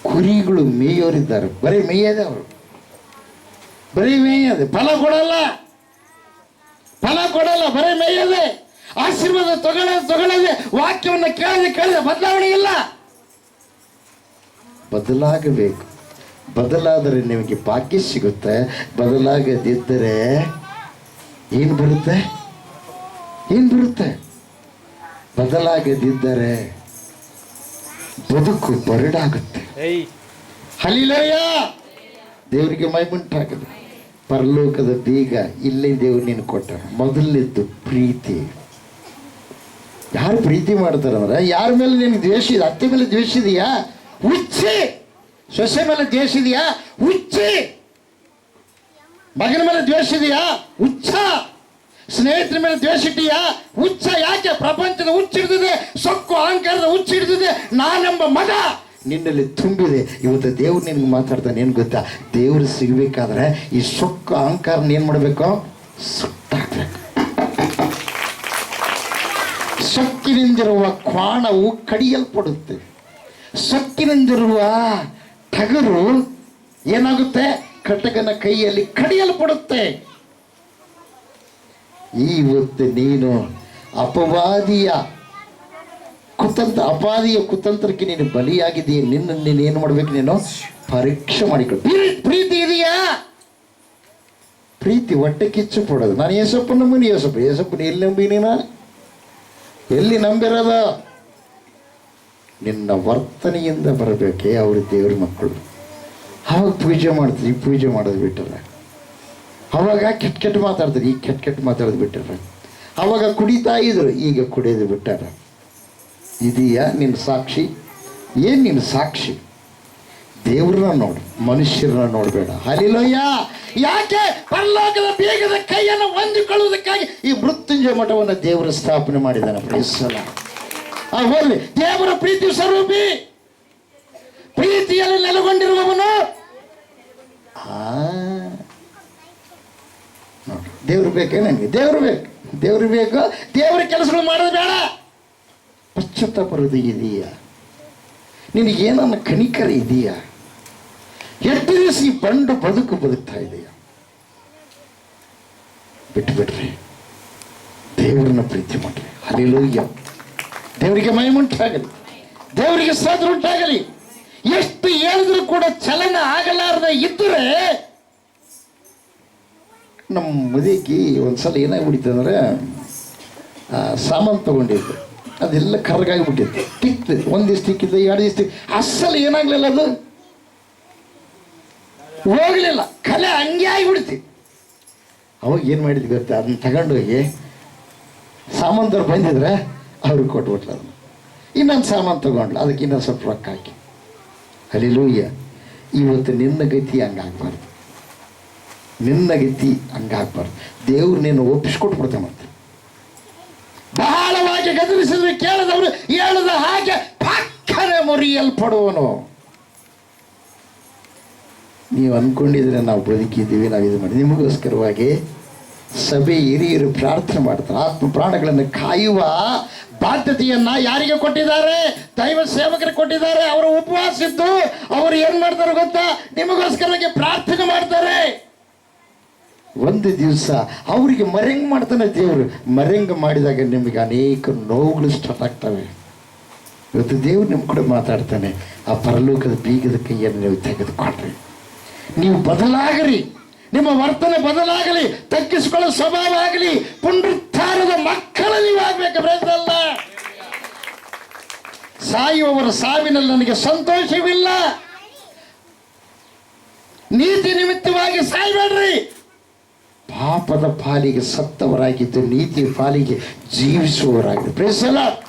ಕುರಿಗಳು ಮೇಯೋರಿದ್ದಾರೆ. ಬರೀ ಮೇಯದೆ ಅವರು. ಬರೀ ಮೇಯದೆ, ಫಲ ಕೊಡಲ್ಲ, ಬರೀ ಮೇಯದೆ. ಆಶೀರ್ವಾದ ತಗೊಳ್ಳದೆ, ವಾಕ್ಯವನ್ನು ಕೇಳದೆ ಬದಲಾವಣೆ ಇಲ್ಲ. ಬದಲಾಗಬೇಕು. ಬದಲಾದರೆ ನಿಮಗೆ ಭಾಗ್ಯ ಸಿಗುತ್ತೆ. ಬದಲಾಗದಿದ್ದರೆ ಏನು ಬರುತ್ತೆ? ಬದಲಾಗದಿದ್ದರೆ ಬದುಕು ಬರಡಾಗುತ್ತೆ. ಹಲ್ಲೆಲೂಯಾ, ದೇವರಿಗೆ ಮಹಿಮೆಯುಂಟಾಗಲಿ. ಪರಲೋಕದ ಬೀಗ ಇಲ್ಲೇ ದೇವ್ರು ನೀನು ಕೊಟ್ಟ. ಮೊದಲನೇದ್ದು ಪ್ರೀತಿ. ಯಾರು ಪ್ರೀತಿ ಮಾಡ್ತಾರಂದ್ರೆ, ಯಾರ ಮೇಲೆ ನಿನಗೆ ದ್ವೇಷ ಇದೆ? ಅತ್ತೆ ಮೇಲೆ ದ್ವೇಷ ಇದೆಯಾ? ಹುಚ್ಚಿ. ಸೊಸೆ ಮೇಲೆ ದ್ವೇಷ ಇದೆಯಾ? ಹುಚ್ಚಿ. ಮಗನ ಮೇಲೆ ದ್ವೇಷ ಇದೆಯಾ? ಹುಚ್ಚ. ಸ್ನೇಹಿತರ ಮೇಲೆ ದ್ವೇಷ ಇದೆಯಾ? ಹುಚ್ಚ. ಯಾಕೆ? ಪ್ರಪಂಚದ ಹುಚ್ಚಿಡ್ದಿದೆ, ಸೊಕ್ಕು ಅಹಂಕಾರದ ಹುಚ್ಚಿಡ್ದಿದೆ. ನಾನೆಂಬ ಮಗ ನಿನ್ನಲ್ಲಿ ತುಂಬಿದೆ. ಇವತ್ತು ದೇವ್ರು ನಿನ್ಗೆ ಮಾತಾಡ್ತಾನೆ. ಏನು ಗೊತ್ತಾ? ದೇವ್ರು ಸಿಗಬೇಕಾದ್ರೆ ಈ ಸೊಕ್ಕು ಅಹಂಕಾರನ ಏನು ಮಾಡಬೇಕು? ಸುಟ್ಟಾಕ್ಬೇಕು. ಸೊಕ್ಕಿನಿಂದಿರುವ ಕ್ವಾಣವು ಕಡಿಯಲ್ಪಡುತ್ತೆ. ಸೊಕ್ಕಿನಿಂದಿರುವ ಟಗರು ಏನಾಗುತ್ತೆ? ಕಟಕನ ಕೈಯಲ್ಲಿ ಕಡಿಯಲ್ಪಡುತ್ತೆ. ಇವತ್ತು ನೀನು ಅಪವಾದಿಯ ಕುತಂತ್ರಕ್ಕೆ ನೀನು ಬಲಿಯಾಗಿದೆಯೇ? ನೀನು ಏನು ಮಾಡ್ಬೇಕು? ನೀನು ಪರೀಕ್ಷೆ ಮಾಡಿಕೊಳ್ಳು. ಪ್ರೀತಿ ಇದೆಯಾ? ಪ್ರೀತಿ ಹೊಟ್ಟೆ ಕಿಚ್ಚು ಪಡೋದು. ನಾನು ಏಸಪ್ಪ ನಂಬಿನಿ, ಏಸಪ್ಪನ ಎಲ್ಲಿ ನಂಬಿನಿ? ಎಲ್ಲಿ ನಂಬಿರೋದ? ನಿನ್ನ ವರ್ತನೆಯಿಂದ ಬರಬೇಕೇ ಅವರು ದೇವ್ರ ಮಕ್ಕಳು. ಅವಾಗ ಪೂಜೆ ಮಾಡ್ತಾರೆ, ಈ ಪೂಜೆ ಮಾಡೋದು ಬಿಟ್ಟರೆ. ಅವಾಗ ಕೆಟ್ಟ ಮಾತಾಡ್ತಾರೆ, ಈಗ ಕೆಟ್ಟ ಮಾತಾಡೋದು ಬಿಟ್ಟರೆ. ಅವಾಗ ಕುಡಿತಾ ಇದ್ರು, ಈಗ ಕುಡಿಯೋದು ಬಿಟ್ಟಾರೆ. ಇದೆಯಾ ನಿನ್ನ ಸಾಕ್ಷಿ? ಏನು ನಿನ್ನ ಸಾಕ್ಷಿ? ದೇವ್ರನ್ನ ನೋಡು, ಮನುಷ್ಯರನ್ನ ನೋಡಬೇಡ. ಹಲ್ಲೆಲೂಯಾ. ಯಾಕೆ? ಪರಲೋಕದ ಬೀಗದ ಕೈಯನ್ನು ಹೊಂದಿಕೊಳ್ಳುವುದಕ್ಕಾಗಿ ಈ ಮೃತ್ಯುಂಜಯ ಮಠವನ್ನು ದೇವರ ಸ್ಥಾಪನೆ ಮಾಡಿದ್ದಾನೆ. ಪ್ರೈಸಲ. ಹೋಗ್ಲಿ. ದೇವರ ಪ್ರೀತಿ ಸ್ವರೂಪಿ, ಪ್ರೀತಿಯಲ್ಲಿ ನೆಲೆಗೊಂಡಿರುವವನು. ನೋಡಿ, ದೇವ್ರು ಬೇಕೇ ನನಗೆ? ದೇವ್ರು ಬೇಕು. ದೇವರ ಕೆಲಸಗಳು ಮಾಡೋದು ಬೇಡ. ಪಶ್ಚಾತ್ತಾಪ ಬರೋದು ಇದೆಯಾ? ನಿನಗೇನನ್ನ ಕನಿಕರ ಇದೆಯಾ? ಎಷ್ಟು ದಿವಸ ಈ ಬಂಡು ಬದುಕ್ತಾ ಇದೆಯಾ? ಬಿಟ್ಬಿಡ್ರಿ, ದೇವರನ್ನ ಪ್ರೀತಿ ಮಾಡ್ರಿ. ಹಲ್ಲೆಲೂಯಾ. ದೇವರಿಗೆ ಮಹಿಮೆಯುಂಟಾಗಲಿ, ದೇವರಿಗೆ ಸ್ತೋತ್ರ ಉಂಟಾಗಲಿ. ಎಷ್ಟು ಹೇಳಿದ್ರು ಕೂಡ ಚಲನ ಆಗಲಾರದೆ ಇದ್ದರೆ, ನಮ್ಮ ಮದುವೆಗೆ ಒಂದ್ಸಲ ಏನಾಗ್ಬಿಟ್ಟಿತ್ತು ಅಂದರೆ, ಸಾಮಾನು ತಗೊಂಡಿದ್ದು ಅದೆಲ್ಲ ಕರ್ಗಾಗಿಬಿಟ್ಟಿತ್ತು. ತಿಕ್ತು, ಒಂದು ದಿವಸ ತಿಕ್ಕಿದ್ದು, 2 ದಿವಸ ಅಸಲು ಏನಾಗಲಿಲ್ಲ, ಅದು ಹೋಗಲಿಲ್ಲ, ಕಲೆ ಹಂಗೆ ಆಗಿಬಿಡ್ತಿ. ಅವಾಗ ಏನು ಮಾಡಿದ್ವಿ ಗೊತ್ತಾ? ಅದನ್ನ ತಗೊಂಡೋಗಿ ಸಾಮಾನ್ದವ್ರು ಬಂದಿದ್ರೆ ಅವ್ರಿಗೆ ಕೊಟ್ಬಿಟ್ಲ. ಅದನ್ನು ಇನ್ನೊಂದು ಸಾಮಾನು ತಗೊಂಡ್ಲು, ಅದಕ್ಕೆ ಇನ್ನೊಂದು ಸ್ವಲ್ಪ ರೊಕ್ಕ ಹಾಕಿ. ಹಲ್ಲೆಲೂಯಾ. ಇವತ್ತು ನಿನ್ನ ಗತಿ ಹಂಗಾಗಬಾರ್ದು. ದೇವ್ರು ನೀನು ಒಪ್ಪಿಸ್ಕೊಟ್ಬಿಡ್ತಾನೆ. ಮತ್ತೆ ಬಹಳವಾಗಿ ಗದರಿಸಿದ್ರೆ ಕೇಳದವರು ಹೇಳದ ಹಾಗೆ ಪಕ್ಕನೆ ಮುರಿಯಲ್ಪಡುವನು. ನೀವು ಅಂದ್ಕೊಂಡಿದ್ರೆ ನಾವು ಬದುಕಿದ್ದೀವಿ, ನಾವು ಇದು ಮಾಡಿ. ನಿಮಗೋಸ್ಕರವಾಗಿ ಸಭೆ ಹಿರಿಯರು ಪ್ರಾರ್ಥನೆ ಮಾಡ್ತಾರೆ. ಆತ್ಮ ಪ್ರಾಣಗಳನ್ನು ಕಾಯುವ ಬಾಧ್ಯತೆಯನ್ನ ಯಾರಿಗೆ ಕೊಟ್ಟಿದ್ದಾರೆ? ದೈವ ಸೇವಕರಿಗೆ ಕೊಟ್ಟಿದ್ದಾರೆ. ಅವರು ಉಪವಾಸ ಇದ್ದು ಅವರು ಏನ್ ಮಾಡ್ತಾರೆ ಗೊತ್ತಾ? ನಿಮಗೋಸ್ಕರವಾಗಿ ಪ್ರಾರ್ಥನೆ ಮಾಡ್ತಾರೆ. ಒಂದು ದಿವಸ ಅವರಿಗೆ ಮರೆಂಗ್ ಮಾಡ್ತಾನೆ ದೇವರು. ಮರೆಂಗ್ ಮಾಡಿದಾಗ ನಿಮಗೆ ಅನೇಕ ನೋವುಗಳು ಸ್ಟಾರ್ಟ್ ಆಗ್ತವೆ. ಇವತ್ತು ದೇವ್ರು ನಿಮ್ಮ ಕೂಡ ಮಾತಾಡ್ತಾನೆ. ಆ ಪರಲೋಕದ ಬೀಗದ ಕೈಯನ್ನು ನೀವು ತೆಗೆದುಕೊಳ್ರಿ. ನೀವು ಬದಲಾಗಲಿ, ನಿಮ್ಮ ವರ್ತನೆ ಬದಲಾಗಲಿ, ತಗ್ಗಿಸಿಕೊಳ್ಳೋ ಸ್ವಭಾವ ಆಗಲಿ. ಪುನರುತ್ಥಾನದ ಮಕ್ಕಳು ನೀವು ಆಗ್ಬೇಕು. ಬ್ರದಲ್ಲ, ಸಾಯುವವರ ಸಾವಿನಲ್ಲಿ ನನಗೆ ಸಂತೋಷವಿಲ್ಲ. ನೀತಿ ನಿಮಿತ್ತವಾಗಿ ಸಾಯಬೇಡ್ರಿ. ಪಾಪದ ಪಾಲಿಗೆ ಸತ್ತವರಾಗಿದ್ದು ನೀತಿಯ ಪಾಲಿಗೆ ಜೀವಿಸುವವರಾಗಿದ್ದು. Praise the Lord.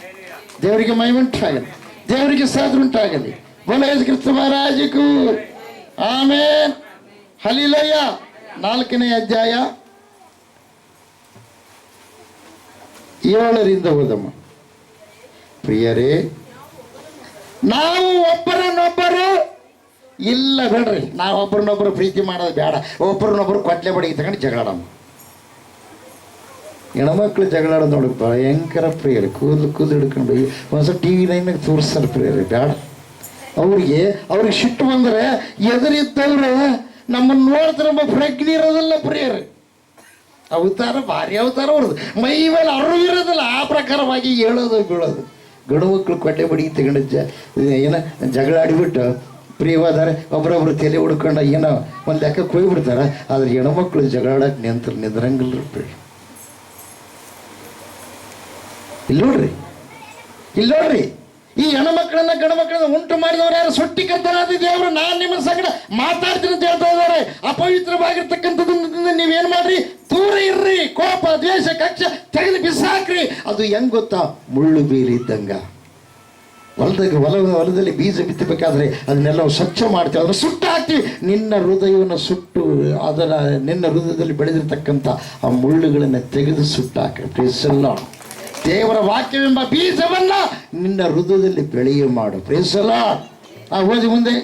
ದೇವರಿಗೆ ಮಹಿಮೆಯುಂಟಾಗಲಿ, ದೇವರಿಗೆ ಸ್ತೋತ್ರ ಉಂಟಾಗಲಿ. ಬೋಲೋ ಯೇಸು ಕ್ರಿಸ್ತ ಮಹಾರಾಜಗೂ ಆಮೆನ್. ಹಲ್ಲೆಲೂಯಾ. 4ನೇ ಅಧ್ಯಾಯ 7ರಿಂದ ಓದಮ್ಮ. ಪ್ರಿಯರೇ, ನಾವು ಒಬ್ಬರನ್ನೊಬ್ಬರು ಇಲ್ಲ ಬೇಡ್ರಿ, ನಾವು ಒಬ್ಬರನ್ನೊಬ್ಬರು ಪ್ರೀತಿ ಮಾಡೋದು ಬೇಡ. ಒಬ್ಬರನ್ನೊಬ್ಬರು ಕೊಟ್ಲೆ ಬಡಿಗೆ ತಗೊಂಡು ಜಗಳಾಡಮ್ಮ. ಹೆಣ್ಮಕ್ಳು ಜಗಳಾಡೋದು ನೋಡಿ ಭಯಂಕರ ಪ್ರಿಯರೇ. ಕೂದಲು ಹಿಡ್ಕೊಂಡು ಒಂದ್ಸಲ TV9 ತೋರಿಸ್ತಾರೆ ಪ್ರಿಯರೇ. ಬೇಡ. ಅವ್ರಿಗೆ ಸಿಟ್ಟು ಬಂದರೆ ಎದುರಿದ್ದವ್ರೆ ನಮ್ಮನ್ನು ನೋಡಿದ್ರೆ ನಮ್ಮ ಪ್ರಜ್ಞೆ ಇರೋದಿಲ್ಲ ಪ್ರಿಯರೇ. ಅವತಾರ ಭಾರಿ ಅವತಾರ ಅವ್ರದ್ದು, ಮೈ ಮೇಲೆ ಅರಿವಿರೋದಿಲ್ಲ. ಆ ಪ್ರಕಾರವಾಗಿ ಹೇಳೋದು ಬೀಳೋದು. ಗಂಡು ಮಕ್ಕಳು ಕೊಟ್ಟೆ ಬಡಿ ತಗೊಂಡು ಜಗಳ ಆಡಿಬಿಟ್ಟು ಪ್ರಿಯವಾದರೆ ಒಬ್ಬರೊಬ್ರು ತಲೆ ಹುಡ್ಕೊಂಡು ಏನೋ ಒಂದು ಲೆಕ್ಕಕ್ಕೆ ಹೋಗ್ಬಿಡ್ತಾರೆ. ಆದ್ರೆ ಹೆಣ್ಮಕ್ಳು ಜಗಳಾಡಕ್ಕೆ ನಿದ್ರಂಗಿಲ್ಲ. ಇಲ್ಲಿ ನೋಡ್ರಿ ಈ ಹೆಣ್ಮಕ್ಳನ್ನ ಗಂಡು ಮಕ್ಕಳನ್ನ ಉಂಟು ಮಾಡಿದವರು ಯಾರು? ಸೃಷ್ಟಿಕರ್ತನಾದ ದೇವರು ನಾನು ನಿಮ್ಮ ಸಂಗಡ ಮಾತಾಡ್ತೀನಿ ಅಂತ ಹೇಳ್ತಾ ಇದ್ದಾರೆ. ಅಪವಿತ್ರವಾಗಿರ್ತಕ್ಕಂಥದ್ದು ನೀವೇನು ಮಾಡ್ರಿ? ದೂರ ಇರ್ರಿ. ಕೋಪ, ದ್ವೇಷ, ಕಕ್ಷ ತೆಗೆದು ಬಿಸಾಕ್ರಿ. ಅದು ಹೆಂಗ್ ಗೊತ್ತಾ? ಮುಳ್ಳು ಬೇಲಿ ಇದ್ದಂಗ. ಹೊಲದಲ್ಲಿ ಬೀಜ ಬಿತ್ತಬೇಕಾದ್ರೆ ಅದನ್ನೆಲ್ಲ ಸ್ವಚ್ಛ ಮಾಡ್ತೀವಿ, ಅದನ್ನು ಸುಟ್ಟು ಹಾಕ್ತೀವಿ. ನಿನ್ನ ಹೃದಯವನ್ನು ಸುಟ್ಟು ನಿನ್ನ ಹೃದಯದಲ್ಲಿ ಬೆಳೆದಿರ್ತಕ್ಕಂಥ ಆ ಮುಳ್ಳುಗಳನ್ನು ತೆಗೆದು ಸುಟ್ಟು ಹಾಕ್ರಿ. ಪ್ರೇಸಲ್ಲ. ದೇವರ ವಾಕ್ಯವೆಂಬ ಬೀಜವನ್ನ ನಿನ್ನ ಹೃದಯದಲ್ಲಿ ಬೆಳೆಯ ಮಾಡು. ಪ್ರೇಸಲ್ಲ. ಓದಿ ಮುಂದೆ.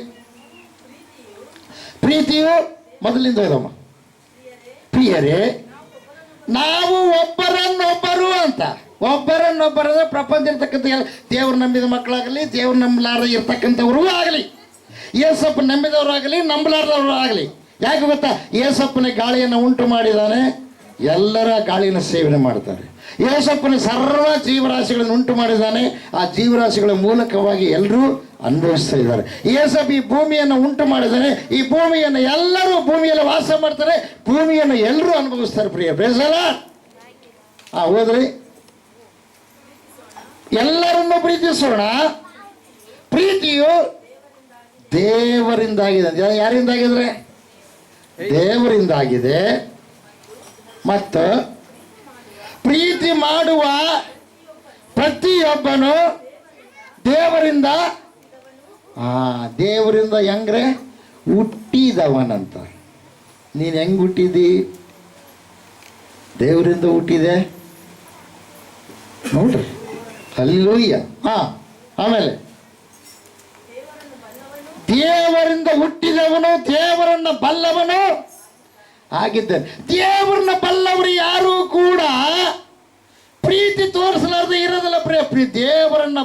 ಪ್ರೀತಿಯು ಮೊದಲಿಂದ ಹೋದಮ್ಮ. ಪ್ರಿಯರೇ, ನಾವು ಒಬ್ಬರನ್ನೊಬ್ಬರು ಅಂತ. ಒಬ್ಬರನ್ನೊಬ್ಬರಂದ್ರೆ ಪ್ರಪಂಚ ಇರ್ತಕ್ಕಂಥ ದೇವ್ರು ನಂಬಿದ ಮಕ್ಕಳಾಗಲಿ, ದೇವ್ರು ನಂಬಲಾರ ಇರ್ತಕ್ಕಂಥವ್ರು ಆಗಲಿ, ಏಸಪ್ಪ ನಂಬಿದವರು ಆಗಲಿ, ನಂಬಲಾರದವರು ಆಗಲಿ. ಯಾಕೆ ಗೊತ್ತಾ? ಏಸಪ್ಪನ ಗಾಳಿಯನ್ನು ಉಂಟು ಮಾಡಿದಾನೆ, ಎಲ್ಲರ ಗಾಳಿಯನ್ನು ಸೇವನೆ ಮಾಡ್ತಾರೆ. ಏಸಪ್ಪನ ಸರ್ವ ಜೀವರಾಶಿಗಳನ್ನು ಉಂಟು ಮಾಡಿದ್ದಾನೆ, ಆ ಜೀವರಾಶಿಗಳ ಮೂಲಕವಾಗಿ ಎಲ್ಲರೂ ಅನುಭವಿಸ್ತಾ ಇದ್ದಾರೆ. ಏಸಪ್ಪ ಈ ಭೂಮಿಯನ್ನು ಉಂಟು ಮಾಡಿದ್ದಾನೆ, ಈ ಭೂಮಿಯನ್ನು ಎಲ್ಲರೂ ಭೂಮಿಯಲ್ಲಿ ವಾಸ ಮಾಡ್ತಾರೆ, ಭೂಮಿಯನ್ನು ಎಲ್ಲರೂ ಅನುಭವಿಸ್ತಾರೆ. ಪ್ರಿಯ ಬೇಸಲ್ಲ. ಹೋದ್ರಿ. ಎಲ್ಲರನ್ನು ಪ್ರೀತಿಸೋಣ. ಪ್ರೀತಿಯು ದೇವರಿಂದಾಗಿದೆ. ಯಾರಿಂದಾಗಿದ್ರೆ? ದೇವರಿಂದಾಗಿದೆ. ಮತ್ತು ಪ್ರೀತಿ ಮಾಡುವ ಪ್ರತಿಯೊಬ್ಬನು ದೇವರಿಂದ ದೇವರಿಂದ ಹೆಂಗ್ರೆ ಹುಟ್ಟಿದವನಂತ. ನೀನು ಹೆಂಗ್ ಹುಟ್ಟಿದಿ? ದೇವರಿಂದ ಹುಟ್ಟಿದೆ ನೋಡ್ರಿ. ಹಲ್ಲೆಲೂಯಾ. ಆಮೇಲೆ ದೇವರಿಂದ ಹುಟ್ಟಿದವನು ದೇವರನ್ನ ಬಲ್ಲವನು ಆಗಿದ್ದಾನೆ. ದೇವರನ್ನ ಬಲ್ಲವರು ಯಾರು ಕೂಡ ಪ್ರೀತಿ ತೋರಿಸಲಾರದೆ ಇರೋದಿಲ್ಲ. ದೇವರನ್ನ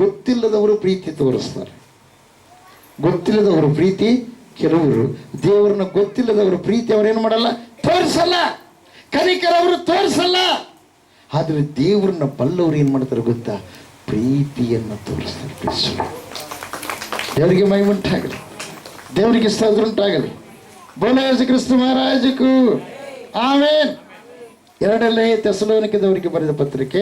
ಗೊತ್ತಿಲ್ಲದವರು ಪ್ರೀತಿ ತೋರಿಸ್ತಾರೆ. ಗೊತ್ತಿಲ್ಲದವರು ಪ್ರೀತಿ ಕೆಲವರು, ದೇವರನ್ನ ಗೊತ್ತಿಲ್ಲದವರು ಪ್ರೀತಿ ಅವರೇನು ಮಾಡಲ್ಲ, ತೋರಿಸಲ್ಲ. ಕನಿಕರವರು ತೋರಿಸಲ್ಲ. ಆದರೆ ದೇವರನ್ನ ಬಲ್ಲವರು ಏನು ಮಾಡ್ತಾರೆ ಗೊತ್ತಾ? ಪ್ರೀತಿಯನ್ನು ತೋರಿಸ್ತಾರೆ. ದೇವರಿಗೆ ಮಹಿಮೆ ಉಂಟಾಗಲಿ, ದೇವರಿಗೆ ಸ್ತೋತ್ರ ಉಂಟಾಗಲಿ. ಬೋಲೋ ಯೇಸು ಕ್ರಿಸ್ತ ಮಹಾರಾಜಕ್ಕೂ ಆಮೆನ್. ಎರಡನೇ ಥೆಸಲೋನಿಕದವರಿಗೆ ಬರೆದ ಪತ್ರಿಕೆ,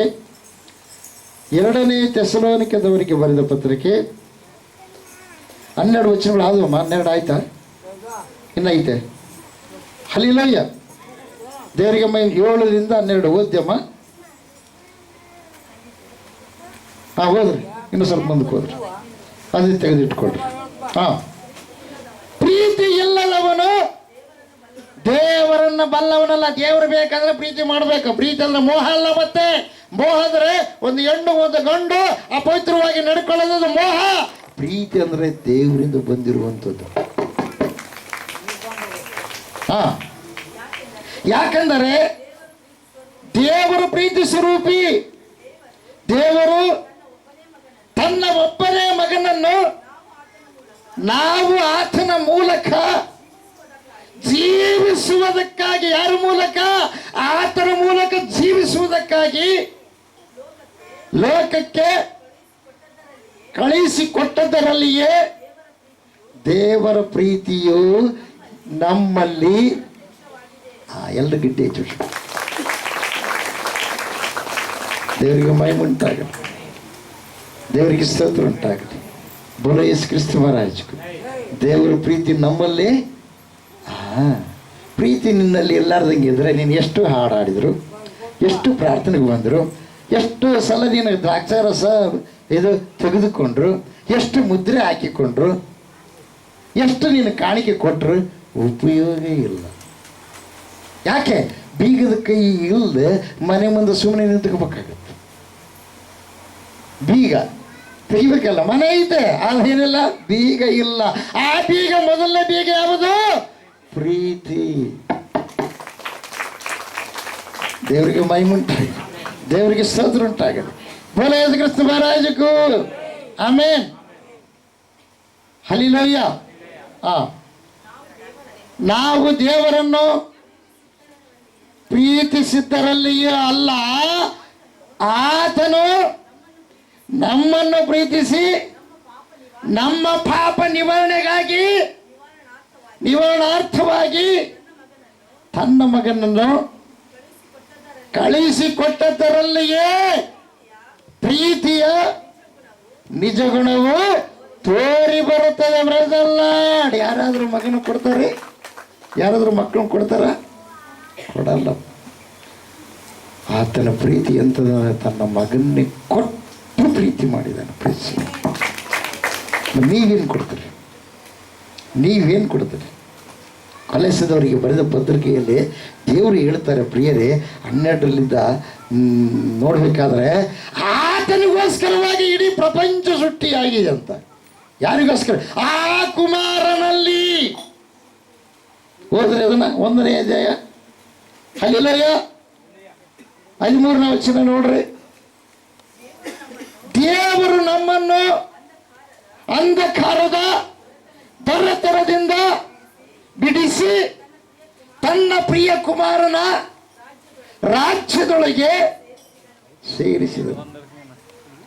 2ನೇ ಥೆಸಲೋನಿಕದವರಿಗೆ ಬರೆದ ಪತ್ರಿಕೆ 12 ವಚನಗಳು ಆದವಮ್ಮ. 12 ಆಯ್ತಾ? ಇನ್ನೈತೆ. ಹಲ್ಲೆಲೂಯಾ. ದೇವರಿಗೆ ಮಹಿಮೆ. 7ರಿಂದ 12 ಓದ್ಯಮ್ಮ. ಹೋದ್ರಿ, ಇನ್ನು ಸ್ವಲ್ಪ ಮುಂದಕ್ಕೆ ಹೋದ್ರಿ, ಅದನ್ನ ತೆಗೆದಿಟ್ಕೊಳ್ರಿ. ಪ್ರೀತಿ ಇಲ್ಲದವನು ದೇವರನ್ನ ಬಲ್ಲವನಲ್ಲ. ದೇವರು ಬೇಕಾದ್ರೆ ಪ್ರೀತಿ ಮಾಡಬೇಕು. ಪ್ರೀತಿ ಅಂದ್ರೆ ಮೋಹ ಅಲ್ಲ. ಮತ್ತೆ ಮೋಹ ಅಂದ್ರೆ ಒಂದು ಹೆಣ್ಣು ಒಂದು ಗಂಡು ಅಪವಿತ್ರವಾಗಿ ನಡ್ಕೊಳ್ಳೋದು ಮೋಹ. ಪ್ರೀತಿ ಅಂದ್ರೆ ದೇವರಿಂದ ಬಂದಿರುವಂಥದ್ದು. ಯಾಕಂದರೆ ದೇವರು ಪ್ರೀತಿ ಸ್ವರೂಪಿ. ದೇವರು ತನ್ನ ಒಬ್ಬನೇ ಮಗನನ್ನು ನಾವು ಆತನ ಮೂಲಕ ಜೀವಿಸುವುದಕ್ಕಾಗಿ, ಯಾರ ಮೂಲಕ? ಆತನ ಮೂಲಕ ಜೀವಿಸುವುದಕ್ಕಾಗಿ ಲೋಕಕ್ಕೆ ಕಳುಹಿಸಿಕೊಟ್ಟದರಲ್ಲಿಯೇ ದೇವರ ಪ್ರೀತಿಯು ನಮ್ಮಲ್ಲಿ ಎಲ್ಲ ಗಿಡ್ಡೆ ಹೆಚ್ಚು. ದೇವರಿಗೆ ಮಹಿಮೆ ಉಂಟಾಗಲಿ, ದೇವರಿಗೆ ಸ್ತೋತ್ರ ಉಂಟಾಗಲಿ. ಬೋಲೋ ಯೇಸು ಕ್ರಿಸ್ತ ಮಹಾರಾಜಕ್ಕೂ. ದೇವರ ಪ್ರೀತಿ ನಮ್ಮಲ್ಲಿ, ಪ್ರೀತಿ ನಿನ್ನಲ್ಲಿ ಎಲ್ಲಾರ್ದಂಗೆ ಇದ್ರೆ ನೀನು ಎಷ್ಟು ಹಾಡಾಡಿದ್ರು, ಎಷ್ಟು ಪ್ರಾರ್ಥನೆಗೆ ಬಂದರು, ಎಷ್ಟು ಸಲ ನೀನು ದ್ರಾಕ್ಷಾರಸ ಇದು ತೆಗೆದುಕೊಂಡ್ರು, ಎಷ್ಟು ಮುದ್ರೆ ಹಾಕಿಕೊಂಡ್ರು, ಎಷ್ಟು ನೀನು ಕಾಣಿಕೆ ಕೊಟ್ಟರು, ಉಪಯೋಗ ಇಲ್ಲ. ಯಾಕೆ? ಬೀಗದ ಕೈ ಇಲ್ಲದೆ ಮನೆ ಮುಂದೆ ಸುಮ್ಮನೆ ನಿಂತ್ಕೋಬೇಕಾಗತ್ತೆ. ಬೀಗ ತೆಗಿಬೇಕಲ್ಲ, ಮನೆ ಐತೆ ಅದೇನಿಲ್ಲ, ಬೀಗ ಇಲ್ಲ. ಆ ಬೀಗ, ಮೊದಲನೇ ಬೀಗ ಯಾವುದು? ಪ್ರೀತಿ. ದೇವರಿಗೆ ಮಹಿಮೆ ಉಂಟಾಗಲಿ, ದೇವರಿಗೆ ಸ್ತೋತ್ರ ಉಂಟಾಗಲಿ. ಬೋಲೋ ಯೇಸು ಕ್ರಿಸ್ತ ಮಹಾರಾಜಕ್ಕೂ ಆಮೆನ್. ಹಲ್ಲೆಲೂಯಾ. ನಾವು ದೇವರನ್ನು ಪ್ರೀತಿಸಿದ್ದರಲ್ಲಿಯೇ ಅಲ್ಲ, ಆತನು ನಮ್ಮನ್ನು ಪ್ರೀತಿಸಿ ನಮ್ಮ ಪಾಪ ನಿವಾರಣಾರ್ಥವಾಗಿ ತನ್ನ ಮಗನನ್ನು ಕಳಿಸಿಕೊಟ್ಟದ್ದರಲ್ಲಿಯೇ ಪ್ರೀತಿಯ ನಿಜ ಗುಣವು ತೋರಿ ಬರುತ್ತದೆ. ಬ್ರದರ್, ಯಾರಾದ್ರೂ ಮಗನ ಕೊಡ್ತಾರೆ? ಯಾರಾದ್ರೂ ಮಕ್ಕಳನ್ನು ಕೊಡ್ತಾರ? ಕೊಡಲ್ಲ. ಆತನ ಪ್ರೀತಿ ಎಂತದ? ತನ್ನ ಮಗನ್ನೇ ಕೊಟ್ಟು ಪ್ರೀತಿ ಮಾಡಿದಾನೆ. ಪ್ರೀತಿ ನೀವೇನು ಕೊಡ್ತೀರಿ? ನೀವೇನು ಕೊಡ್ತೀರಿ? ಕಲಿಸಿದವರಿಗೆ ಬರೆದ ಪತ್ರಿಕೆಯಲ್ಲಿ ದೇವರು ಹೇಳ್ತಾರೆ, ಪ್ರಿಯರೇ 12 ನೋಡ್ಬೇಕಾದ್ರೆ ಆತನಿಗೋಸ್ಕರವಾಗಿ ಇಡೀ ಪ್ರಪಂಚ ಸೃಷ್ಟಿಯಾಗಿದೆ ಅಂತ. ಯಾರಿಗೋಸ್ಕರ? ಆ ಕುಮಾರನಲ್ಲಿ. ಹೋದ್ರೆ ಅದನ್ನ 1ನೇ ಅಧ್ಯಾಯ ಹಲ್ಲೆಲೂಯ 13ನೇ ವಚನ ನೋಡ್ರಿ. ದೇವರು ನಮ್ಮನ್ನು ಅಂಧಕಾರದ ದೊರೆತನದಿಂದ ಬಿಡಿಸಿ ತನ್ನ ಪ್ರಿಯ ಕುಮಾರನ ರಾಜ್ಯದೊಳಗೆ ಸೇರಿಸಿದರು.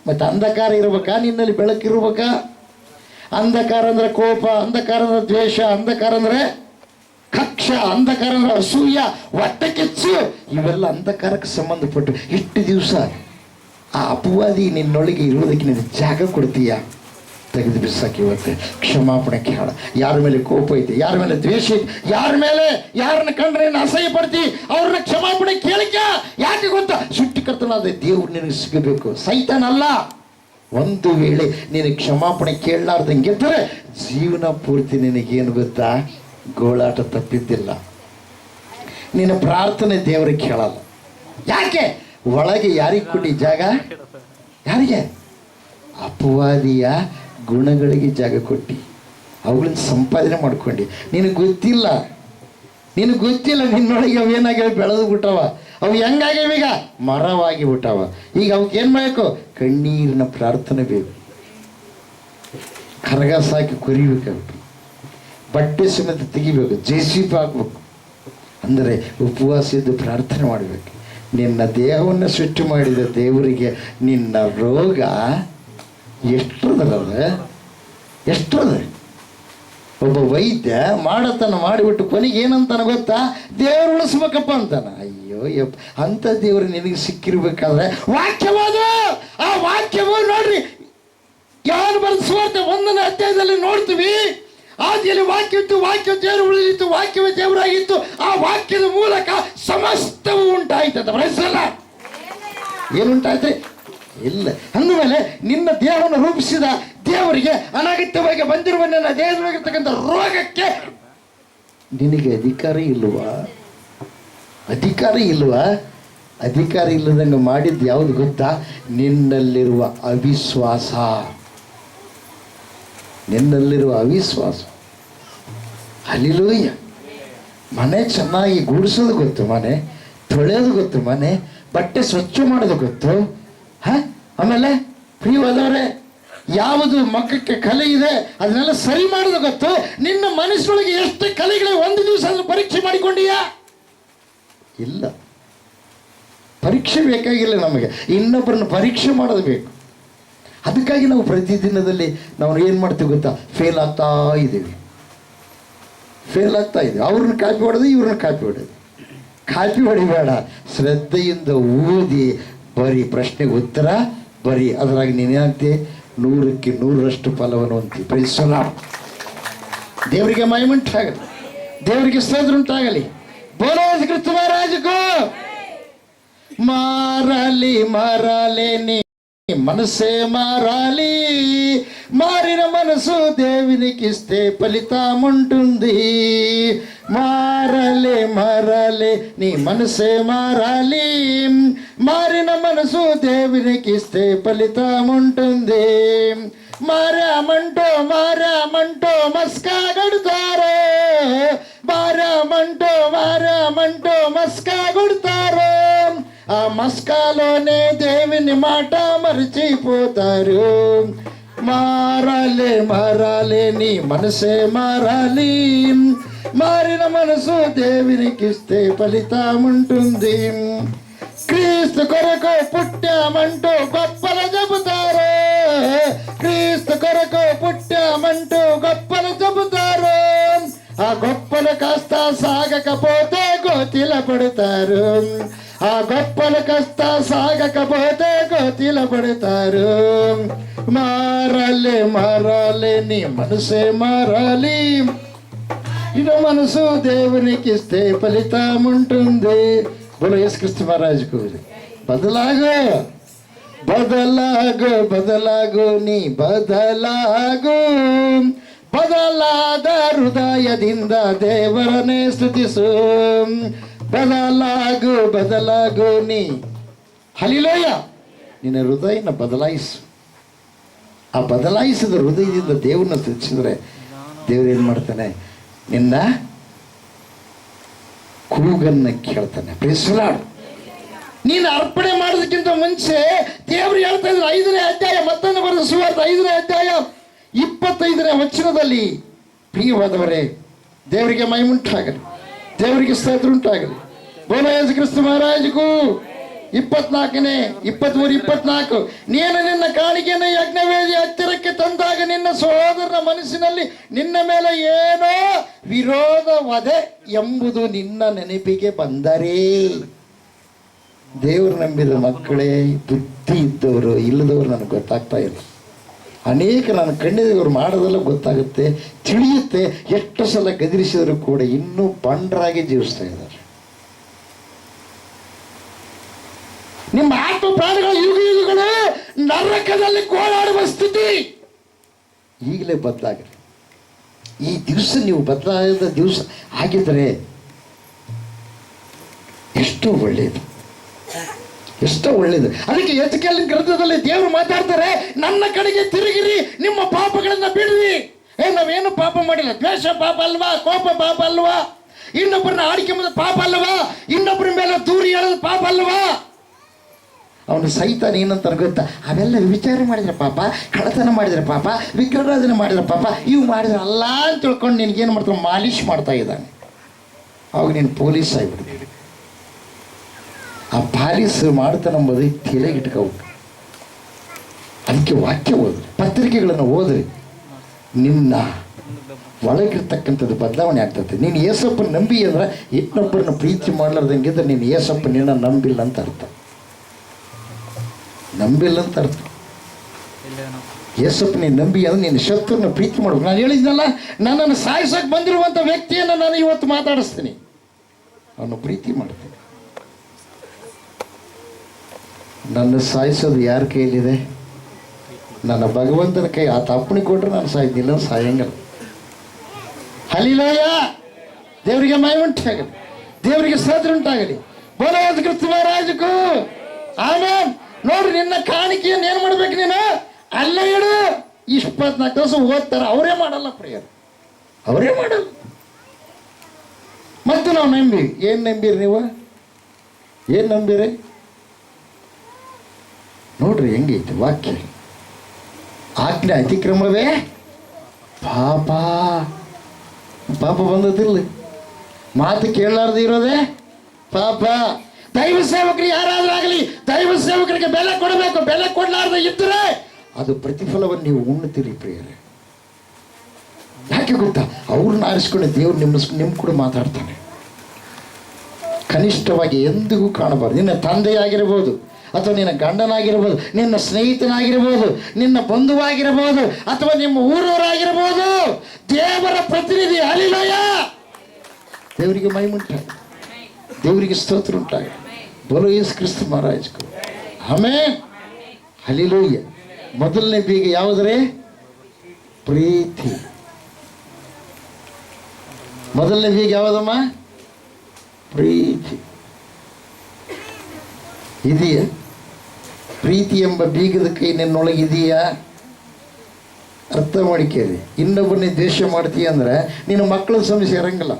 ಮತ್ತೆ ಅಂಧಕಾರ ಇರ್ಬೇಕಾ? ನಿನ್ನಲ್ಲಿ ಬೆಳಕಿರ್ಬೇಕಾ? ಅಂಧಕಾರ ಅಂದ್ರೆ ಕೋಪ, ಅಂಧಕಾರ ಅಂದ್ರೆ ದ್ವೇಷ, ಅಂಧಕಾರ ಅಂದ್ರೆ ಕಕ್ಷ, ಅಂಧಕಾರ ಅಂದ್ರೆ ಅಸೂಯ, ಹೊಟ್ಟೆ ಕಿಚ್ಚು, ಇವೆಲ್ಲ ಅಂಧಕಾರಕ್ಕೆ ಸಂಬಂಧಪಟ್ಟು. ಇಷ್ಟು ದಿವಸ ಆ ಅಪವಾದಿ ನಿನ್ನೊಳಗೆ ಇರುವುದಕ್ಕೆ ನೀನು ಜಾಗ ಕೊಡ್ತೀಯ? ತೆಗೆದು ಬಿಸಾಕಿ ಇವತ್ತೆ ಕ್ಷಮಾಪಣೆ ಕೇಳ. ಯಾರ ಮೇಲೆ ಕೋಪ ಐತಿ, ಯಾರ ಮೇಲೆ ದ್ವೇಷ ಐತಿ, ಯಾರನ್ನ ಕಂಡ್ರೆ ನೀನು ಅಸಹ್ಯ ಪಡ್ತಿ, ಅವ್ರನ್ನ ಕ್ಷಮಾಪಣೆ ಕೇಳಿಕ. ಯಾಕೆ ಗೊತ್ತಾ? ಸೃಷ್ಟಿಕರ್ತನಾದ ದೇವ್ರು ನಿನಗೆ ಸಿಗಬೇಕು, ಸೈತಾನ್ ಅಲ್ಲ. ಒಂದು ವೇಳೆ ನೀನು ಕ್ಷಮಾಪಣೆ ಕೇಳಲಾರ್ದಂಗೆ ಇದ್ದರೆ ಜೀವನ ಪೂರ್ತಿ ನಿನಗೇನು ಗೊತ್ತಾ? ಗೋಳಾಟ ತಪ್ಪಿದ್ದಿಲ್ಲ. ನಿನ್ನ ಪ್ರಾರ್ಥನೆ ದೇವರಿಗೆ ಕೇಳಲ್ಲ. ಯಾಕೆ? ಒಳಗೆ ಯಾರಿಗೆ ಕೊಟ್ಟಿ ಜಾಗ? ಯಾರಿಗೆ? ಅಪವಾದಿಯ ಗುಣಗಳಿಗೆ ಜಾಗ ಕೊಟ್ಟು ಅವುಗಳನ್ನ ಸಂಪಾದನೆ ಮಾಡ್ಕೊಂಡು. ನಿನಗೆ ಗೊತ್ತಿಲ್ಲ ನಿನ್ನೊಳಗೆ ಅವೇನಾಗ್ಯಾವ? ಬೆಳೆದು ಬಿಟ್ಟವ. ಅವು ಹೆಂಗಾಗ್ಯಾವ? ಈಗ ಮರವಾಗಿ ಬಿಟ್ಟವ. ಈಗ ಅವಕ್ಕೆ ಏನು ಮಾಡಬೇಕು? ಕಣ್ಣೀರಿನ ಪ್ರಾರ್ಥನೆ ಬೇಕು. ಕರಗ ಸಾಕಿ ಕೊರಿಬೇಕಾಗ್ಬೇಕು, ಬಟ್ಟೆ ಸಮೇತ ತೆಗಿಬೇಕು, ಜೇಸಿಬಿ ಹಾಕ್ಬೇಕು. ಅಂದರೆ ಉಪವಾಸದ್ದು ಪ್ರಾರ್ಥನೆ ಮಾಡಬೇಕು. ನಿನ್ನ ದೇಹವನ್ನು ಸೃಷ್ಟಿ ಮಾಡಿದ ದೇವರಿಗೆ ನಿನ್ನ ರೋಗ ಎಷ್ಟರದ? ಒಬ್ಬ ವೈದ್ಯ ಮಾಡತನ ಮಾಡಿಬಿಟ್ಟು ಕೊನೆಗೆ ಏನಂತಾನ ಗೊತ್ತಾ? ದೇವರು ಉಳಿಸ್ಬೇಕಪ್ಪ ಅಂತಾನ. ಅಯ್ಯೋ ಅಂತ ದೇವರು ನಿನಗೆ ಸಿಕ್ಕಿರ್ಬೇಕಾದ್ರೆ ವಾಕ್ಯವಾದ ಆ ವಾಕ್ಯವು ನೋಡ್ರಿ, ಯಾರು ಬರೆದ ಸುವಾರ್ತೆ 1ನೇ ಅಧ್ಯಾಯದಲ್ಲಿ ನೋಡ್ತೀವಿ. ಆದಿಯಲ್ಲಿ ವಾಕ್ಯ ಇತ್ತು, ವಾಕ್ಯ ದೇವರು ಉಳಿದಿತ್ತು, ವಾಕ್ಯವೇ ದೇವರಾಗಿತ್ತು. ಆ ವಾಕ್ಯದ ಮೂಲಕ ಸಮಸ್ತವು ಉಂಟಾಯ್ತದ. ಬರೆಸಲ್ಲ ಏನುಂಟಾಯ್ತು? ಇಲ್ಲ. ಅಂದಮೇಲೆ ನಿನ್ನ ದೇಹವನ್ನು ರೂಪಿಸಿದ ದೇವರಿಗೆ ಅನಗತ್ಯವಾಗಿ ಬಂದಿರುವ ನನ್ನ ದೇಹದಲ್ಲಿರ್ತಕ್ಕಂಥ ರೋಗಕ್ಕೆ ನಿನಗೆ ಅಧಿಕಾರ ಇಲ್ವಾ? ಅಧಿಕಾರ ಇಲ್ಲದಂಗೆ ಮಾಡಿದ್ದು ಯಾವುದು ಗೊತ್ತಾ? ನಿನ್ನಲ್ಲಿರುವ ಅವಿಶ್ವಾಸ. ಹಲ್ಲೆಲೂಯ. ಮನೆ ಚೆನ್ನಾಗಿ ಗೂಡಿಸೋದು ಗೊತ್ತು, ಮನೆ ತೊಳೆಯೋದು ಗೊತ್ತು, ಮನೆ ಬಟ್ಟೆ ಸ್ವಚ್ಛ ಮಾಡೋದು ಗೊತ್ತು. ಆಮೇಲೆ ಪ್ರಿಯವಾದವರೇ, ಯಾವುದು ಮಕ್ಕಕ್ಕೆ ಕಲೆ ಇದೆ ಅದನ್ನೆಲ್ಲ ಸರಿ ಮಾಡೋದು ಗೊತ್ತು. ನಿನ್ನ ಮನಸ್ಸೊಳಗೆ ಎಷ್ಟು ಕಲೆಗಳೇ ಒಂದು ದಿವಸ ಅದನ್ನು ಪರೀಕ್ಷೆ ಮಾಡಿಕೊಂಡಿಯಾ? ಇಲ್ಲ. ಪರೀಕ್ಷೆ ಬೇಕಾಗಿಲ್ಲ ನಮಗೆ, ಇನ್ನೊಬ್ಬರನ್ನು ಪರೀಕ್ಷೆ ಮಾಡೋದು ಬೇಕು. ಅದಕ್ಕಾಗಿ ನಾವು ಪ್ರತಿದಿನದಲ್ಲಿ ನಾವು ಏನು ಮಾಡ್ತೀವಿ ಗೊತ್ತಾ? ಫೇಲ್ ಆಗ್ತಾ ಇದ್ದೀವಿ. ಅವ್ರನ್ನ ಕಾಪಿ ಹೊಡೆದು ಇವ್ರನ್ನ ಕಾಪಿ ಹೊಡೆದು. ಕಾಪಿ ಹೊಡಿಬೇಡ, ಶ್ರದ್ಧೆಯಿಂದ ಓದಿ ಬರೀ, ಪ್ರಶ್ನೆಗೆ ಉತ್ತರ ಬರೀ. ಅದರಾಗಿ ನೀನೇನಾಗ್ತಿ? 100ಕ್ಕೆ 100ರಷ್ಟು ಫಲವನ್ನು ಹೊಂದಿ. ಪ್ರೈಸಲ್ಲ. ದೇವರಿಗೆ ಮಹಿಮುಂಟಾಗಲಿ, ದೇವರಿಗೆ ಸ್ತೋತ್ರ ಉಂಟಾಗಲಿ. ಬೋಲೋ ಕ್ರಿಸ್ತ ಮಹಾರಾಜಗೂ. ಮಾರಲಿ ನೀ మనసే మారాలి, మారిన మనసు దేవునికిస్తే ఫలితముంటుంది. మారాలి నీ మనసే మారాలి, మారిన మనసు దేవునికిస్తే ఫలితముంటుంది. మారామంటో మస్కా కొడతారు, మారామంటో మస్కా కొడతారు. ఆ మస్కాలోనే దేవుని మాట మరిచిపోతారు. మారాలి నీ మనసే మారాలి, మారిన మనసు దేవునికిస్తే ఫలితముంటుంది. క్రీస్తు కొరకు పుట్టామంటూ గొప్పలు చెబుతారు, క్రీస్తు కొరకు పుట్టామంటూ గొప్పలు చెబుతారు. ఆ గొప్పలు కాస్త సాగకపోతే గోతిల పడతారు, ఆ గొప్పలు కాస్త సాగకపోతే గోతిల పడతారు. మారాలి మారాలి నీ మనసే మారాలి, ఇది మనసు దేవునికి ఇస్తే ఫలితం ఉంటుంది. బోలో యేసుక్రీస్తు మహారాజుకు బదలాగో ಬದಲಾಗು ಬದಲಾಗು ನೀ ಬದಲಾಗು, ಬದಲಾದ ಹೃದಯದಿಂದ ದೇವರನ್ನೇ ಸ್ತುತಿಸು. ಬದಲಾಗು ಬದಲಾಗು ನೀ, ಹಲ್ಲೆಲೂಯ. ನಿನ್ನ ಹೃದಯನ ಬದಲಾಯಿಸು. ಆ ಬದಲಾಯಿಸಿದ ಹೃದಯದಿಂದ ದೇವರನ್ನ ಸ್ತುತಿಸಿದ್ರೆ ದೇವ್ರು ಏನು ಮಾಡ್ತಾನೆ? ನಿನ್ನ ಕೂಗನ್ನ ಕೇಳ್ತಾನೆ. Praise the Lord. ನೀನು ಅರ್ಪಣೆ ಮಾಡೋದಕ್ಕಿಂತ ಮುಂಚೆ ದೇವರು ಹೇಳ್ತಾ ಇದ್ರು 5ನೇ ಅಧ್ಯಾಯ, ಮತ್ತೊಂದು ಬರೆದ ಸುವಾರ್ತೆ 5ನೇ ಅಧ್ಯಾಯ 25ನೇ ವಚನದಲ್ಲಿ, ಪ್ರಿಯವಾದವರೇ, ದೇವರಿಗೆ ಮಹಿಮುಂಟಾಗಲಿ, ದೇವರಿಗೆ ಸ್ತೋತ್ರ ಉಂಟಾಗಲಿ. ಬೋಲೋ ಯೇಸು ಕ್ರಿಸ್ತ ಮಹಾರಾಜಗೂ 24ನೇ 23-24, ನೀನು ನಿನ್ನ ಕಾಣಿಕೆಯನ್ನು ಯಜ್ಞವೇದಿ ಹತ್ತಿರಕ್ಕೆ ತಂದಾಗ ನಿನ್ನ ಸಹೋದರನ ಮನಸ್ಸಿನಲ್ಲಿ ನಿನ್ನ ಮೇಲೆ ಏನೋ ವಿರೋಧವದೆ ಎಂಬುದು ನಿನ್ನ ನೆನಪಿಗೆ ಬಂದರೆ. ದೇವರು ನಂಬಿದ ಮಕ್ಕಳೇ, ಬುದ್ಧಿ ಇದ್ದವರು ಇಲ್ಲದವರು ನನಗೆ ಗೊತ್ತಾಗ್ತಾ ಇಲ್ಲ. ಅನೇಕ ನಾನು ಕಣ್ಣಿದವರು ಮಾಡೋದೆಲ್ಲ ಗೊತ್ತಾಗುತ್ತೆ, ತಿಳಿಯುತ್ತೆ. ಎಷ್ಟು ಸಲ ಗದರಿಸಿದರೂ ಕೂಡ ಇನ್ನೂ ಬಂಡರಾಗಿ ಜೀವಿಸ್ತಾ ಇದ್ದಾರೆ. ನಿಮ್ಮ ಆತ್ಮ ಪ್ರಾಣಿಗಳು ಯುಗಗಳು ನರಕದಲ್ಲಿ ಗೋಳಾಡುವ ಸ್ಥಿತಿ ಈಗಲೇ ಬದಲಾಗಿದೆ. ಈ ದಿವಸ ನೀವು ಬದಲಾದ ದಿವಸ ಆಗಿದ್ದರೆ ಎಷ್ಟೋ ಒಳ್ಳೆಯದು, ಎಷ್ಟೋ ಒಳ್ಳೇದು. ಅದಕ್ಕೆ ಎಜ್ಕೇಲನ ಗ್ರಂಥದಲ್ಲಿ ದೇವರು ಮಾತಾಡ್ತಾರೆ, ನನ್ನ ಕಡೆಗೆ ತಿರುಗಿರಿ, ನಿಮ್ಮ ಪಾಪಗಳನ್ನ ಬಿಡ್ರಿ. ನಾವೇನು ಪಾಪ ಮಾಡಿಲ್ಲ. ದ್ವೇಷ ಪಾಪ ಅಲ್ವಾ? ಕೋಪ ಪಾಪ ಅಲ್ವಾ? ಇನ್ನೊಬ್ಬರನ್ನ ಆಡಿಕೆ ಮಾಡೋದು ಪಾಪ ಅಲ್ವಾ? ಇನ್ನೊಬ್ಬರ ಮೇಲೆ ದೂರಿ ಹೇಳೋದು ಪಾಪ ಅಲ್ವಾ? ಅವನು ಸೈತಾನ ಏನಂತ ಗೊತ್ತಾ? ಅವೆಲ್ಲ ವಿಚಾರ ಮಾಡಿದ್ರೆ ಪಾಪ, ಕಳ್ಳತನ ಮಾಡಿದ್ರೆ ಪಾಪ, ವಿಗ್ರಹಾರಾಧನೆ ಮಾಡಿದ್ರೆ ಪಾಪ, ಇವು ಮಾಡಿದ್ರೆ ಅಲ್ಲ ಅಂತ ತಿಳ್ಕೊಂಡು ನಿನಗೇನು ಮಾಡ್ತಾನೆ? ಮಾಲಿಶ್ ಮಾಡ್ತಾ ಇದ್ದಾನೆ. ಅವಾಗ ನೀನು ಪೊಲೀಸ್ ಆಗಿಬಿಡ್ತೀನಿ. ಆ ಪಾಲಿಸ್ ಮಾಡ್ತಾನೆಂಬುದು ತಲೆಗಿಟ್ಕೋಬೇಕು. ಅದಕ್ಕೆ ವಾಕ್ಯ ಓದ್ರಿ, ಪತ್ರಿಕೆಗಳನ್ನು ಓದ್ರಿ, ನಿನ್ನ ಒಳಗಿರ್ತಕ್ಕಂಥದ್ದು ಬದಲಾವಣೆ ಆಗ್ತದೆ. ನೀನು ಏಸಪ್ಪನ ನಂಬಿ ಅಂದ್ರೆ ಇನ್ನೊಬ್ಬರನ್ನ ಪ್ರೀತಿ ಮಾಡ್ಲಾರ್ದಂಗಿದ್ರೆ ನೀನು ಏಸಪ್ಪ ನಿನ್ನ ನಂಬಿಲ್ಲ ಅಂತ ಅರ್ಥ. ನಂಬಿಲ್ಲ ಅಂತ ಅರ್ಥ. ಏಸಪ್ಪ ನೀನು ನಂಬಿ ಅಂದ್ರೆ ನೀನು ಶತ್ರುನ ಪ್ರೀತಿ ಮಾಡ್ಬೇಕು. ನಾನು ಹೇಳಿದ್ನಲ್ಲ, ನನ್ನನ್ನು ಸಾಯಿಸೋಕೆ ಬಂದಿರುವಂಥ ವ್ಯಕ್ತಿಯನ್ನು ನಾನು ಇವತ್ತು ಮಾತಾಡಿಸ್ತೀನಿ, ಅವನು ಪ್ರೀತಿ ಮಾಡ್ತೀನಿ. ನನ್ನ ಸಾಯಿಸೋದು ಯಾರ ಕೈಲಿದೆ? ನನ್ನ ಭಗವಂತನ ಕೈ. ಆ ತಪ್ಪಣಿ ಕೊಟ್ಟರೆ ನಾನು ಸಾಯ್ತಿಲ್ಲ, ಸಾಯಂಗಲ್ಲ. ಹಲ್ಲೆಲೂಯಾ. ದೇವರಿಗೆ ಮಹಿಮೆ ಉಂಟಾಗಲಿ, ದೇವರಿಗೆ ಸ್ತೋತ್ರ ಉಂಟಾಗಲಿ. ಬೋಲೋ ಯೇಸು ಕ್ರಿಸ್ತ ಮಹಾರಾಜಗೂ ಆಮೆನ್. ನೋಡ್ರಿ, ನಿನ್ನ ಕಾಣಿಕೆಯನ್ನು ಏನು ಮಾಡ್ಬೇಕು? ನೀನು ಅಲ್ಲೇ ಇಡು. 24 ದಿವಸ ಓದ್ತಾರೆ, ಅವರೇ ಮಾಡಲ್ಲ ಪ್ರೇಯರ್, ಅವರೇ ಮಾಡಲ್ಲ. ಮತ್ತು ನಾವು ನಂಬಿ ಏನು ನಂಬಿರಿ? ನೀವು ಏನು ನಂಬಿರಿ? ನೋಡ್ರಿ ಹೆಂಗೈತೆ ವಾಕ್ಯ. ಆಜ್ಞೆ ಅತಿಕ್ರಮವೇ ಪಾಪ. ಪಾಪ ಬಂದದಿಲ್ಲ. ಮಾತು ಕೇಳಲಾರ್ದು ಇರೋದೇ ಪಾಪ. ದೈವ ಸೇವಕರು ಯಾರಾದ್ರೂ ಆಗಲಿ, ದೈವ ಸೇವಕರಿಗೆ ಬೆಲೆ ಕೊಡಬೇಕು. ಬೆಲೆ ಕೊಡಲಾರ್ದ ಇದ್ದರೆ ಅದು ಪ್ರತಿಫಲವನ್ನು ನೀವು ಉಣ್ಣುತ್ತೀರಿ ಪ್ರಿಯರೇ. ಯಾಕೆ ಗೊತ್ತಾ? ಅವ್ರನ್ನ ಆರಿಸ್ಕೊಂಡು ದೇವ್ರು ನಿಮ್ಮ ಕೂಡ ಮಾತಾಡ್ತಾನೆ. ಕನಿಷ್ಠವಾಗಿ ಎಂದಿಗೂ ಕಾಣಬಾರ್ದು. ನಿನ್ನ ತಂದೆಯಾಗಿರ್ಬೋದು, ಅಥವಾ ನಿನ್ನ ಗಂಡನಾಗಿರ್ಬೋದು, ನಿನ್ನ ಸ್ನೇಹಿತನಾಗಿರ್ಬೋದು, ನಿನ್ನ ಬಂಧುವಾಗಿರ್ಬೋದು, ಅಥವಾ ನಿಮ್ಮ ಊರವರಾಗಿರ್ಬೋದು, ದೇವರ ಪ್ರತಿನಿಧಿ. ಹಲ್ಲೆಲೂಯಾ. ದೇವರಿಗೆ ಮಹಿಮೆ ಉಂಟಾಗಲಿ, ದೇವರಿಗೆ ಸ್ತೋತ್ರ ಉಂಟಾಗಲಿ. ಬೋಲೋ ಯೇಸು ಕ್ರಿಸ್ತ ಮಹಾರಾಜಗೂ ಆಮೆನ್. ಹಲ್ಲೆಲೂಯಾ. ಮೊದಲನೇ ಬೀಗ ಯಾವುದ್ರೆ? ಪ್ರೀತಿ. ಮೊದಲನೇ ಬೀಗ ಯಾವುದಮ್ಮ? ಪ್ರೀತಿ. ಇದೆಯಾ? ಪ್ರೀತಿ ಎಂಬ ಬೀಗದ ಕೈ ನಿನ್ನೊಳಗಿದೆಯಾ? ಅರ್ಥ ಮಾಡಿಕೇಳಿ. ಇನ್ನೊಬ್ಬರನ್ನೇ ದ್ವೇಷ ಮಾಡ್ತೀಯ ಅಂದ್ರೆ ನಿನ್ನ ಮಕ್ಕಳ ಸಮಸ್ಯೆ ಇರಂಗಿಲ್ಲ.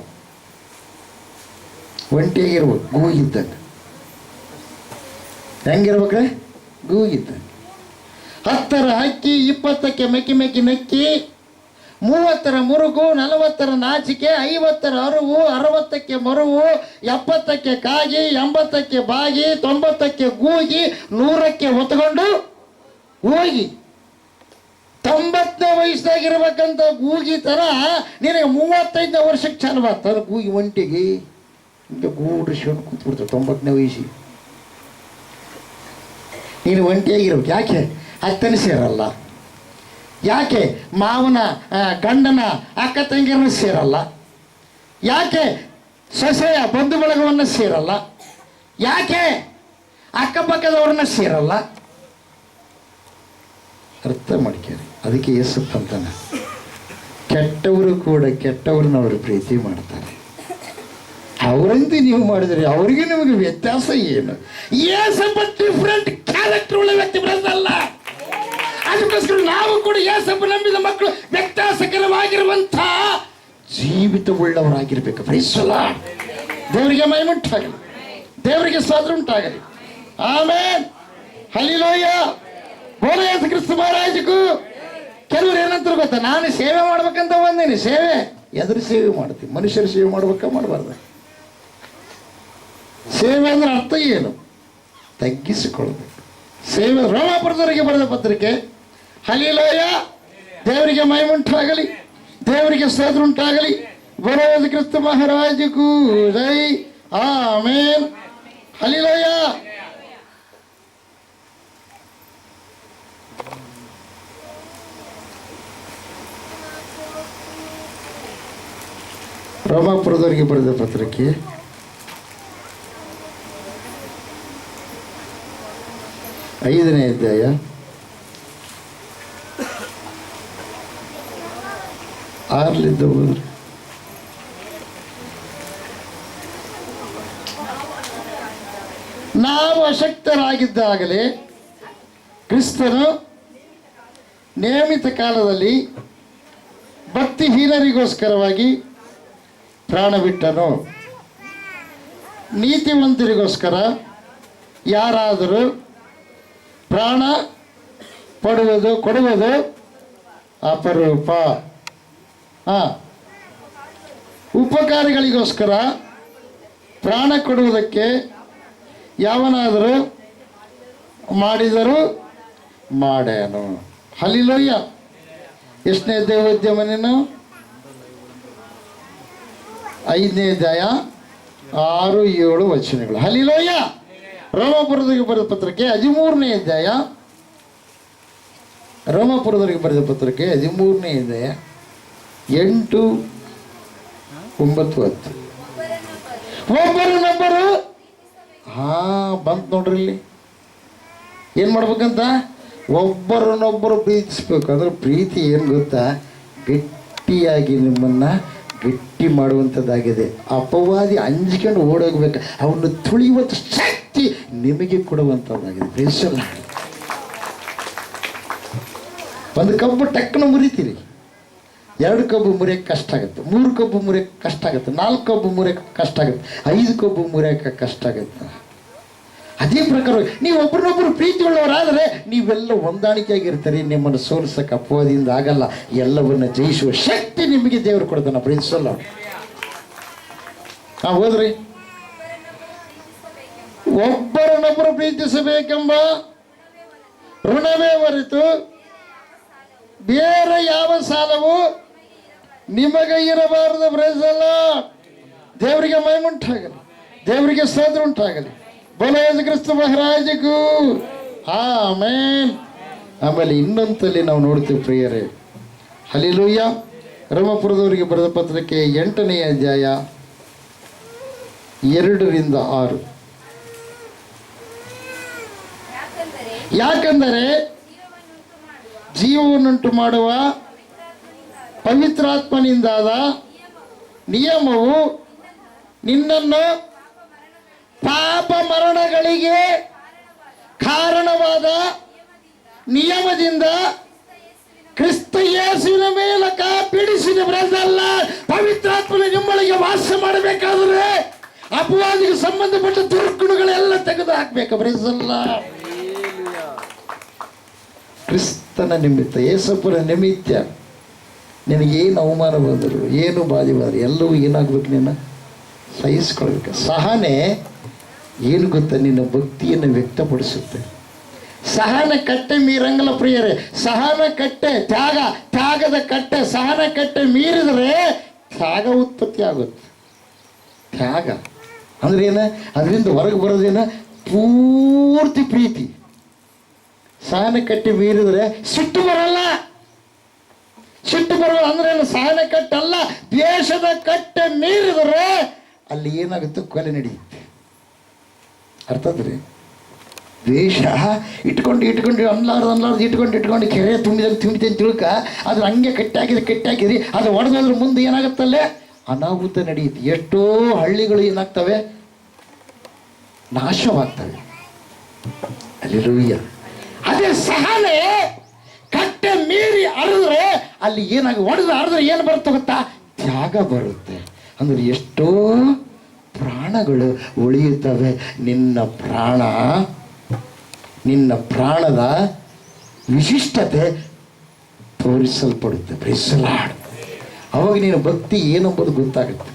ಒಂಟಿಯಾಗಿರ್ಬೇಕು, ಗೂಗಿದ್ದಾಗ. ಹೆಂಗಿರ್ಬೇಕ್ರೆ? ಗೂಗಿದ್ದಾಗ. 10ರ ಹಕ್ಕಿ 20ಕ್ಕೆ ಮೆಕ್ಕಿ ಮೆಕ್ಕಿ ನಕ್ಕಿ 30ರ ಮುರುಗು, 40ರ ನಾಚಿಕೆ, 50ರ ಅರುವು, 60ಕ್ಕೆ ಮರುವು, 70ಕ್ಕೆ ಕಾಗಿ, 80ಕ್ಕೆ ಬಾಗಿ, 90ಕ್ಕೆ ಗೂಗಿ, 100ಕ್ಕೆ ಹೊತ್ಕೊಂಡು ಹೋಗಿ. 90ನೇ ವಯಸ್ಸಾಗಿರ್ಬೇಕಂತ ಗೂಗಿ ಥರ ನಿನಗೆ 35ನೇ ವರ್ಷಕ್ಕೆ ಚಾಲು ಆಗ್ತದೆ ಗೂಗಿ ಒಂಟಿಗೆ ಹಿಂಗೆ ಗೂಡ್ರಿಸ್ಕೊಂಡು ಕೂತ್ಬಿಡ್ತಾರೆ 90ನೇ ವಯಸ್ಸಿಗೆ. ನೀನು ಒಂಟಿಯಾಗಿರ್ಬೇಕು. ಯಾಕೆ? ಅತ್ತನ ಸೇರಲ್ಲ. ಯಾಕೆ? ಮಾವನ ಗಂಡನ ಅಕ್ಕ ತಂಗಿರನ್ನ ಸೇರಲ್ಲ. ಯಾಕೆ? ಸೊಸೆಯ ಬಂಧು ಬಳಗವನ್ನು ಸೇರಲ್ಲ. ಯಾಕೆ? ಅಕ್ಕಪಕ್ಕದವ್ರನ್ನ ಸೇರಲ್ಲ. ಅರ್ಥ ಮಾಡ್ಕೇರಿ. ಅದಕ್ಕೆ ಯೇಸಪ್ಪಂತಾನೆ ಕೆಟ್ಟವರು ಕೂಡ ಕೆಟ್ಟವ್ರನ್ನ ಅವರು ಪ್ರೀತಿ ಮಾಡ್ತಾರೆ. ಅವರಂತೆ ನೀವು ಮಾಡಿದ್ರಿ, ಅವರಿಗೆ ನಿಮಗೆ ವ್ಯತ್ಯಾಸ ಏನು? ಯೇಸಪ್ಪ ಡಿಫ್ರೆಂಟ್ ಕ್ಯಾರೆಕ್ಟರ್ ಉಳ್ಳ ವ್ಯಕ್ತಿ ಬರೋದಲ್ಲ. ಅದಕ್ಕೋಸ್ಕರ ನಾವು ಕೂಡ ಯೇಸಪ್ಪ ನಂಬಿದ ಮಕ್ಕಳು ವ್ಯತ್ಯಾಸಕರವಾಗಿರುವಂಥ ಜೀವಿತವುಳ್ಳವರಾಗಿರ್ಬೇಕು. ಪ್ರೈಸಲ್ಲ. ದೇವರಿಗೆ ಮಹಿಮುಂಟಾಗಲಿ, ದೇವರಿಗೆ ಸ್ತೋತ್ರ ಉಂಟಾಗಲಿ. ಆಮೇನ್. ಹಲ್ಲೆಲೂಯ. ಬೋಲ ಯೇಸು ಕ್ರಿಸ್ತ ಮಹಾರಾಜಗೂ. ಕೆಲವರು ಏನಂತಾರೆ ಗೊತ್ತಾ? ನಾನು ಸೇವೆ ಮಾಡ್ಬೇಕಂತ ಬಂದೇನೆ. ಸೇವೆ ಎದುರು ಸೇವೆ ಮಾಡ್ತೀವಿ. ಮನುಷ್ಯರ ಸೇವೆ ಮಾಡ್ಬೇಕಾ ಮಾಡಬಾರ್ದು? ಸೇವೆ ಅಂದ್ರೆ ಅರ್ಥ ಏನು? ತಗ್ಗಿಸಿಕೊಳ್ಬೇಕು. ಸೇವೆ. ರೋಮಾಪುರದವರಿಗೆ ಬರೆದ ಪತ್ರಿಕೆ. ಹಲ್ಲೆಲೂಯ. ದೇವರಿಗೆ ಮಹಿಮುಂಟಾಗಲಿ, ದೇವರಿಗೆ ಸ್ತೋತ್ರ ಉಂಟಾಗಲಿ. ಬೋಲ ಕ್ರಿಸ್ತ ಮಹಾರಾಜಗೂ ಜೈ. ಆಮೇನ್. ಹಲ್ಲೆಲೂಯ. ರೋಮಾಪುರದವರಿಗೆ ಬರೆದ ಪತ್ರಿಕೆ 5ನೇ ಅಧ್ಯಾಯ 6ಲಿಂದ ಹೋದ್ರೆ ನಾವು ಅಶಕ್ತರಾಗಿದ್ದಾಗಲೇ ಕ್ರಿಸ್ತನು ನೇಮಿತ ಕಾಲದಲ್ಲಿ ಭಕ್ತಿಹೀನರಿಗೋಸ್ಕರವಾಗಿ ಪ್ರಾಣ ಬಿಟ್ಟನು. ನೀತಿವಂತರಿಗೋಸ್ಕರ ಯಾರಾದರೂ ಪ್ರಾಣ ಕೊಡುವುದು ಅಪರೂಪ. ಉಪಕಾರಿಗಳಿಗೋಸ್ಕರ ಪ್ರಾಣ ಕೊಡುವುದಕ್ಕೆ ಯಾವನಾದರೂ ಮಾಡಿದರೂ ಮಾಡ್ಯಾನು. ಹಲ್ಲೆಲೂಯ. ಎಷ್ಟನೇ ದೇವೋದ್ಯಮ ನೀನು? 5ನೇ ಅಧ್ಯಾಯ 6, 7 ವಚನಗಳು. ಹಲ್ಲೆಲೂಯ. ರೋಮಾಪುರದವರಿಗೆ ಬರೆದ ಪತ್ರಿಕೆ 13ನೇ ಅಧ್ಯಾಯ. ರೋಮಾಪುರದವರಿಗೆ ಬರೆದ ಪತ್ರಿಕೆ 13ನೇ ಅಧ್ಯಾಯ 8, 9, 10. ಒಬ್ಬರನ್ನೊಬ್ಬರು ಬಂತು ನೋಡ್ರಿ. ಇಲ್ಲಿ ಏನು ಮಾಡ್ಬೇಕಂತ? ಒಬ್ಬರನ್ನೊಬ್ಬರು ಪ್ರೀತಿಸ್ಬೇಕು. ಅಂದ್ರೆ ಪ್ರೀತಿ ಏನು ಗೊತ್ತಾ? ಗಟ್ಟಿಯಾಗಿ ನಿಮ್ಮನ್ನು ಗಟ್ಟಿ ಮಾಡುವಂಥದ್ದಾಗಿದೆ. ಅಪವಾದಿ ಅಂಜಿಕೊಂಡು ಓಡೋಗ್ಬೇಕು. ಅವನು ತುಳಿಯುವಂಥ ಶಕ್ತಿ ನಿಮಗೆ ಕೊಡುವಂಥದ್ದಾಗಿದೆ. ಪ್ರೇಸಲ್ಲ. ಒಂದು ಕಬ್ಬು ಟಕ್ಕನ ಮುರಿತೀರಿ, 2 ಕಬ್ಬು ಮುರಿಯೋಕ್ಕೆ ಕಷ್ಟ ಆಗುತ್ತೆ, 3 ಕಬ್ಬು ಮುರಿಯೋಕ್ಕೆ ಕಷ್ಟ ಆಗುತ್ತೆ, 4 ಕಬ್ಬು ಮುರಿಯೋಕ್ಕೆ ಕಷ್ಟ ಆಗುತ್ತೆ, 5 ಕಬ್ಬು ಮುರಿಯೋಕ್ಕೆ ಕಷ್ಟ ಆಗುತ್ತೆ. ಅದೇ ಪ್ರಕಾರ ನೀವು ಒಬ್ಬರನ್ನೊಬ್ಬರು ಪ್ರೀತಿ ಉಳ್ಳವರಾದರೆ ನೀವೆಲ್ಲ ಹೊಂದಾಣಿಕೆಯಾಗಿರ್ತೀರಿ. ನಿಮ್ಮನ್ನು ಸೋಲಿಸಕ್ಕೆ ಅಪವಾದಿಯಿಂದ ಆಗಲ್ಲ. ಎಲ್ಲವನ್ನ ಜಯಿಸುವ ಶಕ್ತಿ ನಿಮಗೆ ದೇವರು ಕೊಡ್ತಾನೆ. ಪ್ರೀತಿಸಲ್ಲ. ಹೋದ್ರಿ. ಒಬ್ಬರನ್ನೊಬ್ಬರು ಪ್ರೀತಿಸಬೇಕೆಂಬ ಋಣವೇ ಹೊರತು ಬೇರೆ ಯಾವ ಸಾಲವು ನಿಮಗೆ ಇರಬಾರದು. ಪ್ರೀತಿಸಲ್ಲ. ದೇವರಿಗೆ ಮಹಿಮುಂಟಾಗಲಿ, ದೇವರಿಗೆ ಸ್ತೋತ್ರ ಉಂಟಾಗಲಿ. ಬೋಲ ಯೇಸು ಕ್ರಿಸ್ತ ಮಹಾರಾಜಗೂ. ಆಮೇನ್. ಆಮೇಲೆ ಇನ್ನೊಂದಲ್ಲಿ ನಾವು ನೋಡ್ತೀವಿ ಪ್ರಿಯರೇ. ಹಲ್ಲೆಲೂಯ. ರೋಮಾಪುರದವರಿಗೆ ಬರೆದ ಪತ್ರಿಕೆ 8ನೇ ಅಧ್ಯಾಯ 2ರಿಂದ 6. ಯಾಕಂದರೆ ಜೀವವನ್ನುಂಟು ಮಾಡುವ ಪವಿತ್ರಾತ್ಮನಿಂದಾದ ನಿಯಮವು ನಿನ್ನನ್ನು ಪಾಪ ಮರಣಗಳಿಗೆ ಕಾರಣವಾದ ನಿಯಮದಿಂದ ಕ್ರಿಸ್ತ ಯೇಸುವಿನ ಮೂಲಕ ಬಿಡಿಸಿದ. ಬ್ರದಲ್ಲ, ಪವಿತ್ರಾತ್ಮನ ನಿಮ್ಮೊಳಗೆ ವಾಸ ಮಾಡಬೇಕಾದ್ರೆ ಅಪವಾದಿಗೆ ಸಂಬಂಧಪಟ್ಟ ದುರ್ಗುಣಗಳೆಲ್ಲ ತೆಗೆದು ಹಾಕ್ಬೇಕು. ಬ್ರದಲ್ಲ, ಕ್ರಿಸ್ತನ ನಿಮಿತ್ತ, ಯೇಸಪ್ಪನ ನಿಮಿತ್ತ ನಿನಗೇನು ಅವಮಾನ ಬಂದರು, ಏನು ಬಾಧೆ ಬಂದರು, ಎಲ್ಲವೂ ಏನಾಗ್ಬೇಕು, ನೀನು ಸಹಿಸ್ಕೊಳ್ಬೇಕು. ಸಹನೆ ಏನು ಗೊತ್ತಾ, ನಿನ್ನ ಭಕ್ತಿಯನ್ನು ವ್ಯಕ್ತಪಡಿಸುತ್ತೆ. ಸಹನ ಕಟ್ಟೆ ಮೀರಂಗಲ ಪ್ರಿಯರೇ, ಸಹನ ಕಟ್ಟೆ ತ್ಯಾಗದ ಕಟ್ಟೆ, ಸಹನ ಕಟ್ಟೆ ಮೀರಿದರೆ ತ್ಯಾಗ ಉತ್ಪತ್ತಿ ಆಗುತ್ತೆ. ತ್ಯಾಗ ಅಂದ್ರೆ ಏನ, ಅದರಿಂದ ಹೊರಗೆ ಬರೋದೇನ, ಪೂರ್ತಿ ಪ್ರೀತಿ. ಸಹನ ಕಟ್ಟೆ ಮೀರಿದರೆ ಸಿಟ್ಟು ಬರಲ್ಲ. ಸಿಟ್ಟು ಬರಲ್ಲ ಅಂದ್ರೆ ಏನು, ಸಹನ ಕಟ್ಟಲ್ಲ, ದ್ವೇಷದ ಕಟ್ಟೆ ಮೀರಿದರೆ ಅಲ್ಲಿ ಏನಾಗುತ್ತೆ, ಕೊಲೆ ನಡೆಯುತ್ತೆ. ಅರ್ಥ ಆದ್ರಿ? ದ್ವೇಷ ಇಟ್ಕೊಂಡು ಅನ್ಲಾರ್ದು ಇಟ್ಕೊಂಡು ಕೆರೆ ತುಂಬಿದಂಗೆ ತಿಳ್ಕ ಅದ್ರ ಹಂಗೆ ಕಟ್ಟಾಕಿದ್ರಿ, ಅದು ಹೊಡೆದ್ರ ಮುಂದೆ ಏನಾಗುತ್ತಲ್ಲೇ ಅನಾಹುತ ನಡೆಯುತ್ತೆ. ಎಷ್ಟೋ ಹಳ್ಳಿಗಳು ಏನಾಗ್ತವೆ, ನಾಶವಾಗ್ತವೆ. ಅಲ್ಲೆಲೂಯ್ಯ. ಅದೇ ಸಹನೆ ಕಟ್ಟೆ ಮೀರಿ ಅರಿದ್ರೆ ಅಲ್ಲಿ ಹೊಡೆದ್ರೆ ಏನು ಬರುತ್ತೆ ಗೊತ್ತಾ, ತ್ಯಾಗ ಬರುತ್ತೆ. ಅಂದ್ರೆ ಎಷ್ಟೋ ಪ್ರಾಣಗಳು ಉಳಿಯುತ್ತವೆ. ನಿನ್ನ ಪ್ರಾಣದ ವಿಶಿಷ್ಟತೆ ತೋರಿಸಲ್ಪಡುತ್ತೆ. ಪ್ರೀಸಲಾಡ್. ಅವಾಗ ನೀನು ಭಕ್ತಿ ಏನಂಬುದು ಗೊತ್ತಾಗುತ್ತೆ.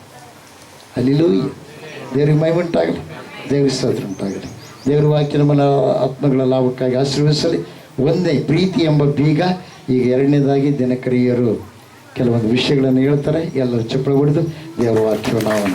ಅಲ್ಲಿಲೂಯ್ಯ. ದೇವರಿಗೆ ಮಹಿಮೆ ಉಂಟಾಗಲಿ, ದೇವರಿಗೆ ಸ್ತೋತ್ರ ಉಂಟಾಗಲಿ. ದೇವರ ವಾಕ್ಯ ನಮ್ಮ ಆತ್ಮಗಳ ಲಾಭಕ್ಕಾಗಿ ಆಶೀರ್ವದಿಸಲಿ. ಒಂದೇ ಪ್ರೀತಿ ಎಂಬ ಬೀಗ. ಈಗ ಎರಡನೇದಾಗಿ ದಿನಕರಿಯರು ಕೆಲವೊಂದು ವಿಷಯಗಳನ್ನು ಹೇಳ್ತಾರೆ. ಎಲ್ಲರೂ ಚಪ್ಪಳೆ ಹೊಡೆದು ದೇವರ ವಾಕ್ಯವನ್ನು ನಾವು